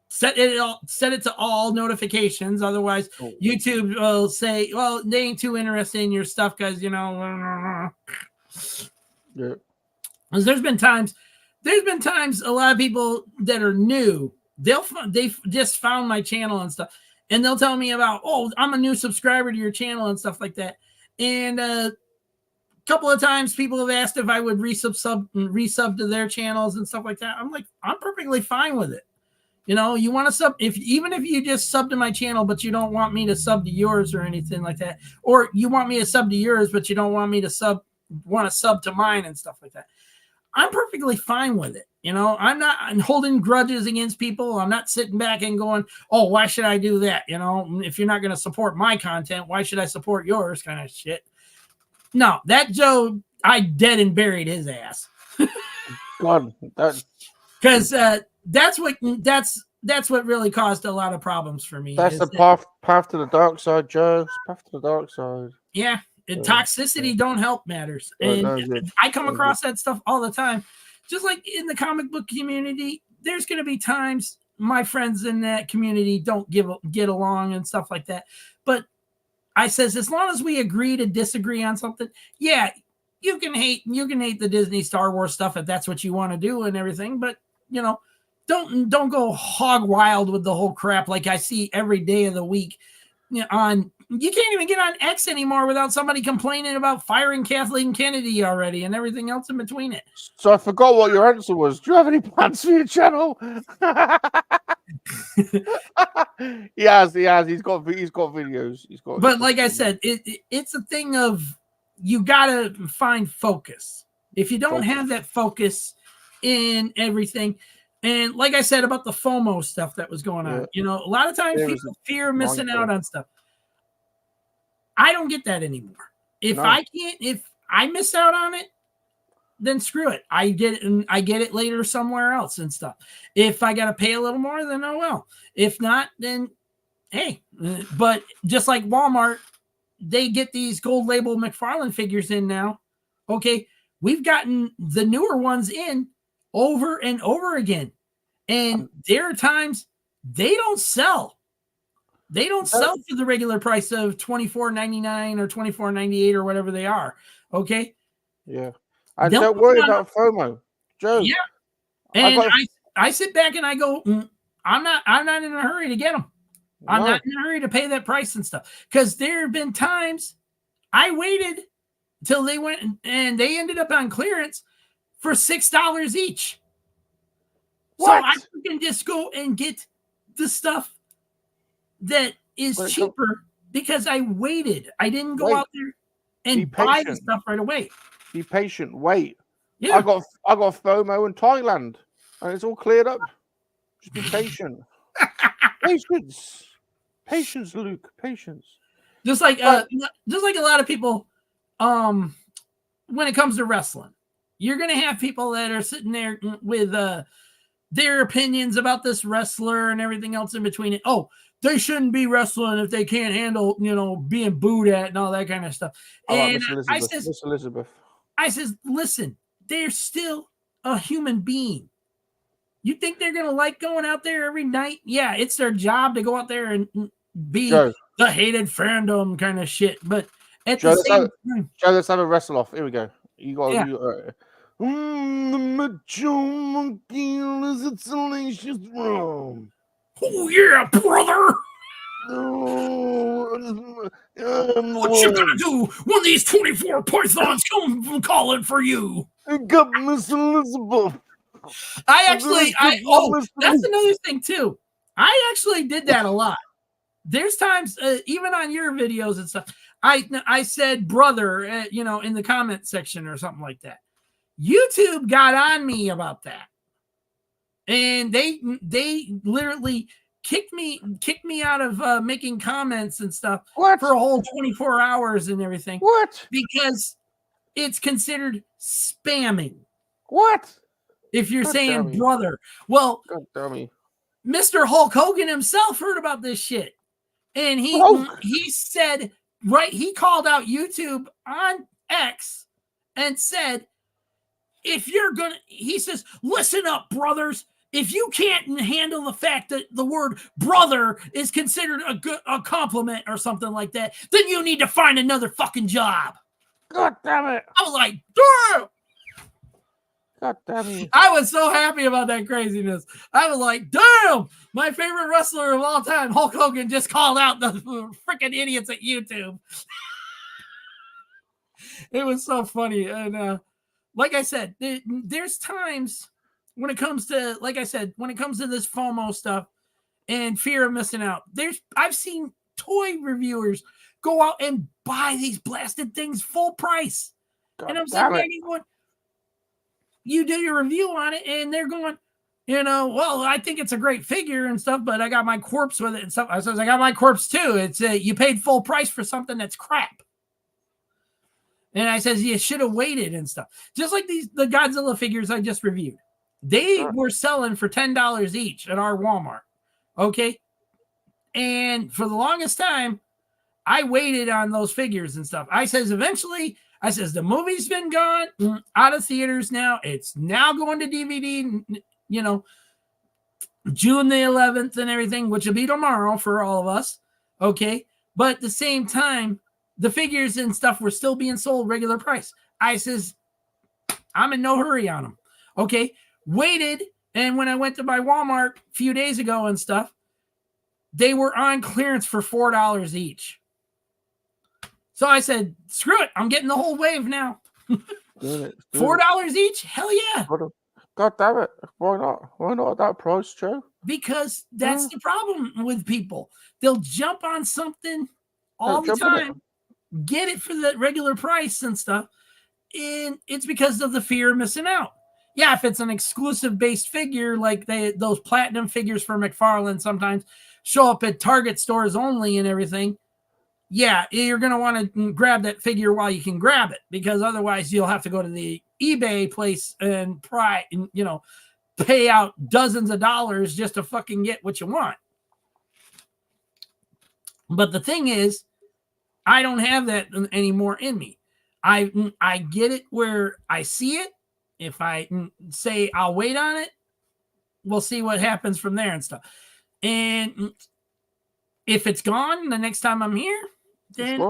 Speaker 2: set it to all notifications. Otherwise, YouTube will say, well, they ain't too interested in your stuff because, you know.
Speaker 1: Yeah.
Speaker 2: Because there's been times a lot of people that are new, they've just found my channel and stuff, and they'll tell me about, oh, I'm a new subscriber to your channel and stuff like that. And a couple of times people have asked if I would resub to their channels and stuff like that. I'm like, I'm perfectly fine with it. You know, you want to sub, even if you just sub to my channel, but you don't want me to sub to yours or anything like that, or you want me to sub to yours, but you don't want me to sub to mine and stuff like that. I'm perfectly fine with it. You know, I'm holding grudges against people. I'm not sitting back and going, oh, why should I do that? You know, if you're not going to support my content, why should I support yours kind of shit? No, that Joe, I dead and buried his ass.
Speaker 1: God,
Speaker 2: because that's what really caused a lot of problems for me.
Speaker 1: That's the path to the dark side, Joe. It's path to the dark side.
Speaker 2: Yeah. And toxicity don't help matters. And I come across that stuff all the time. Just like in the comic book community, there's going to be times my friends in that community don't get along and stuff like that. But I says, as long as we agree to disagree on something, yeah, you can hate the Disney Star Wars stuff if that's what you want to do and everything. But don't go hog wild with the whole crap like I see every day of the week. You can't even get on X anymore without somebody complaining about firing Kathleen Kennedy already and everything else in between it.
Speaker 1: So I forgot what your answer was. Do you have any plans for your channel? He has. He's got videos.
Speaker 2: But like I said, it's a thing of you gotta find focus. If you don't have that focus in everything, and like I said about the FOMO stuff that was going on, a lot of times people fear missing out on stuff. I don't get that anymore. If I miss out on it, then screw it. I get it later somewhere else and stuff. If I got to pay a little more, then oh well. If not, then hey. But just like Walmart, they get these gold label McFarlane figures in now. Okay, we've gotten the newer ones in over and over again. And there are times they don't sell. They don't sell for the regular price of $24.99 or $24.98 or whatever they are. Okay.
Speaker 1: Yeah. And don't worry about FOMO, Joe.
Speaker 2: Yeah. And I sit back and I go, I'm not in a hurry to get them. I'm not in a hurry to pay that price and stuff. Because there have been times I waited till they went and they ended up on clearance for $6 each. What? So I can just go and get the stuff that is cheaper because I waited. I didn't go out there and buy the stuff right away.
Speaker 1: Be patient. Wait.
Speaker 2: Yeah.
Speaker 1: I got FOMO in Thailand, and it's all cleared up. Just be patient. Patience, Luke. Patience.
Speaker 2: Just like a lot of people, when it comes to wrestling, you're gonna have people that are sitting there with their opinions about this wrestler and everything else in between it. Oh, they shouldn't be wrestling if they can't handle, being booed at and all that kind of stuff. And
Speaker 1: Miss Elizabeth.
Speaker 2: I says, listen, they're still a human being. You think they're going to like going out there every night? Yeah, it's their job to go out there and be the hated fandom kind of shit. But at the same time...
Speaker 1: Joe, let's have a wrestle off. Here we go. You got the macho monkey lizard Salacious Rum.
Speaker 2: Oh, yeah, brother. What you gonna do when these 24 pythons come calling for you?
Speaker 1: I got Miss Elizabeth.
Speaker 2: That's another thing too. I actually did that a lot. There's times, even on your videos and stuff, I said brother, in the comment section or something like that. YouTube got on me about that, and they literally kicked me out of making comments and stuff for a whole 24 hours and everything.
Speaker 1: What?
Speaker 2: Because it's considered spamming.
Speaker 1: What?
Speaker 2: If you're saying brother. Well, Mr. Hulk Hogan himself heard about this shit. And he said, he called out YouTube on X and said, he says, listen up, brothers. If you can't handle the fact that the word brother is considered a compliment or something like that, then you need to find another fucking job.
Speaker 1: God damn it.
Speaker 2: I was like, damn.
Speaker 1: God damn it.
Speaker 2: I was so happy about that craziness. I was like, damn, my favorite wrestler of all time, Hulk Hogan, just called out the freaking idiots at YouTube. It was so funny. And like I said, there's times when it comes to, like I said, when it comes to this FOMO stuff and fear of missing out, I've seen toy reviewers go out and buy these blasted things full price.
Speaker 1: God,
Speaker 2: and I'm sitting there going, you do your review on it, and they're going, well, I think it's a great figure and stuff, but I got my corpse with it and stuff. I says, I got my corpse too. It's you paid full price for something that's crap. And I says, you should have waited and stuff. Just like the Godzilla figures I just reviewed. They were selling for $10 each at our Walmart. Okay. And for the longest time, I waited on those figures and stuff. I says, eventually, the movie's been gone out of theaters now. It's now going to DVD. June the 11th and everything, which will be tomorrow for all of us. Okay. But at the same time, the figures and stuff were still being sold regular price. I says, I'm in no hurry on them. Okay. Waited. And when I went to my Walmart a few days ago and stuff, they were on clearance for $4 each. So I said, screw it. I'm getting the whole wave now. $4 each? Hell yeah.
Speaker 1: God damn it. Why not? Why not at that price, Joe?
Speaker 2: Because that's the problem with people. They'll jump on something all the time, get it for the regular price and stuff, and it's because of the fear of missing out. Yeah, if it's an exclusive based figure, like those platinum figures for McFarlane sometimes show up at Target stores only and everything, yeah, you're going to want to grab that figure while you can grab it, because otherwise you'll have to go to the eBay place and pay out dozens of dollars just to fucking get what you want. But the thing is, I don't have that anymore in me. I get it where I see it. If I say I'll wait on it, we'll see what happens from there and stuff. And if it's gone the next time I'm here, then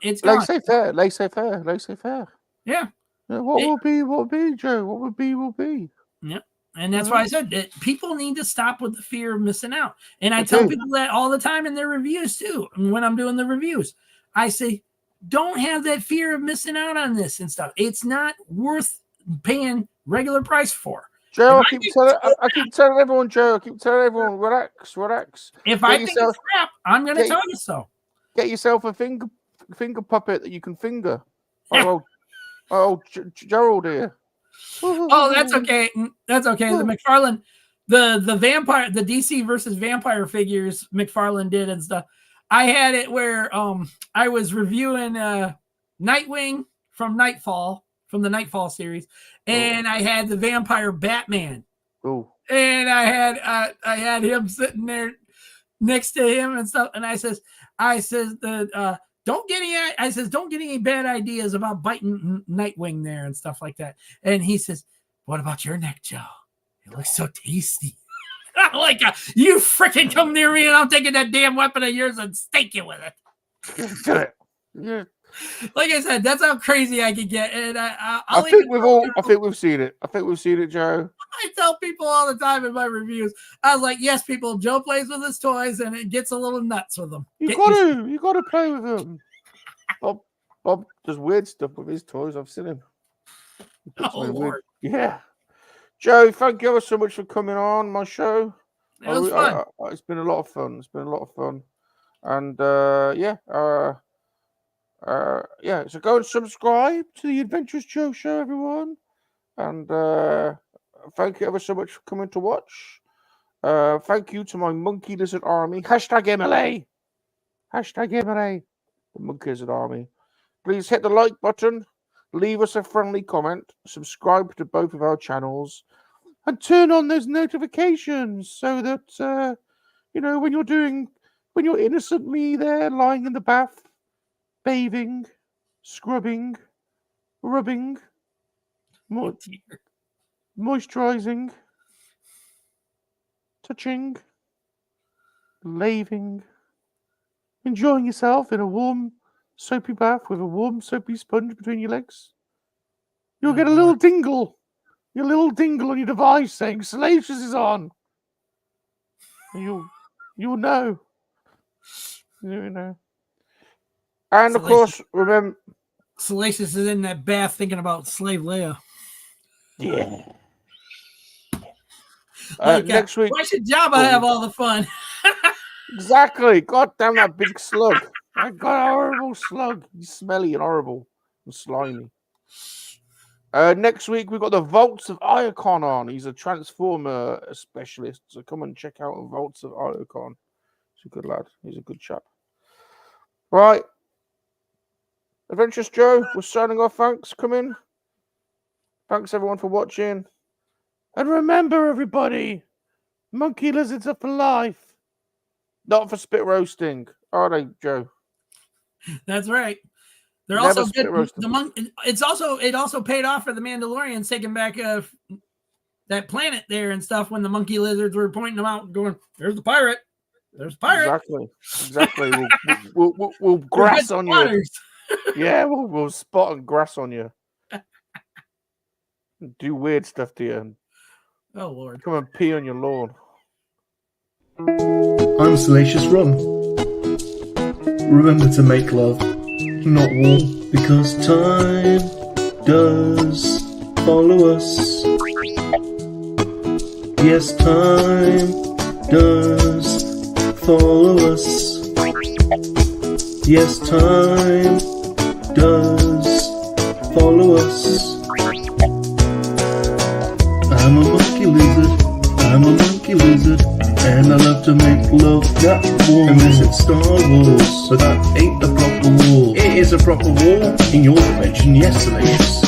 Speaker 2: it's gone.
Speaker 1: Laissez faire.
Speaker 2: Yeah.
Speaker 1: What will be, Joe? What will be.
Speaker 2: Yeah. And that's why I said that people need to stop with the fear of missing out. And I tell people that all the time in their reviews too. And when I'm doing the reviews, I say, don't have that fear of missing out on this and stuff. It's not worth paying regular price for.
Speaker 1: Joe, I keep telling everyone, relax.
Speaker 2: If I think it's crap, I'm going to tell you so.
Speaker 1: Get yourself a finger puppet that you can finger. Gerald here.
Speaker 2: Oh, that's okay. That's okay. The McFarlane, the vampire, the DC versus vampire figures McFarlane did and stuff. I had it where I was reviewing Nightwing from the Nightfall series, and I had the vampire Batman.
Speaker 1: Oh.
Speaker 2: And I had him sitting there next to him and stuff. And I says don't get any bad ideas about biting Nightwing there and stuff like that. And he says, what about your neck, Joe? It looks so tasty. I'm like, you freaking come near me and I'm taking that damn weapon of yours and stake you with it.
Speaker 1: Yeah.
Speaker 2: Like I said, that's how crazy I can get. And I
Speaker 1: think we've seen it. I think we've seen it, Joe.
Speaker 2: I tell people all the time in my reviews, I was like, yes, people, Joe plays with his toys and it gets a little nuts with them.
Speaker 1: You got to play with them. Bob does weird stuff with his toys. I've seen him.
Speaker 2: Oh, Lord.
Speaker 1: Yeah. Joe, thank you ever so much for coming on my show.
Speaker 2: It was fun.
Speaker 1: It's been a lot of fun. And so go and subscribe to the Adventurous Joe Show, everyone. And thank you ever so much for coming to watch. Thank you to my Monkey-Lizard army. #MLA. #MLA. The Monkey-Lizard army. Please hit the like button. Leave us a friendly comment. Subscribe to both of our channels. And turn on those notifications so that, when you're innocently there lying in the bath, bathing, scrubbing, rubbing, moisturizing, touching, laving, enjoying yourself in a warm, soapy bath with a warm, soapy sponge between your legs. You'll get a little dingle. Your little dingle on your device saying Salacious is on. You'll know. You know. And Salacious, of course, remember,
Speaker 2: Salacious is in that bath thinking about Slave Leia.
Speaker 1: Yeah.
Speaker 2: Next week, why should Jabba have all the fun?
Speaker 1: Exactly. God damn that big slug. I got a horrible slug. He's smelly and horrible and slimy. Next week we've got the Vaults of Iacon on. He's a Transformer specialist, so come and check out the Vaults of Iacon. He's a good lad. He's a good chap. Right. Adventurous Joe, we're signing off. Thanks. Come in. Thanks everyone for watching. And remember, everybody, monkey lizards are for life, not for spit roasting, are they, Joe?
Speaker 2: That's right. They're
Speaker 1: Never
Speaker 2: also good. It also paid off for the Mandalorians taking back that planet there and stuff when the monkey lizards were pointing them out and going, "There's the pirate. There's the pirate."
Speaker 1: Exactly. We'll grass on you. Yeah, we'll spot and grass on you. Do weird stuff to you.
Speaker 2: Oh Lord!
Speaker 1: Come and pee on your lawn.
Speaker 3: I'm Salacious Rum. Remember to make love, not war, because time does follow us. Yes, time does follow us. Yes, time does follow us. I'm a monkey lizard, I'm a monkey lizard, and I love to make love that warm. Unless it's Star Wars, so that ain't a proper war. It is a proper war in your dimension, yes, Salacious.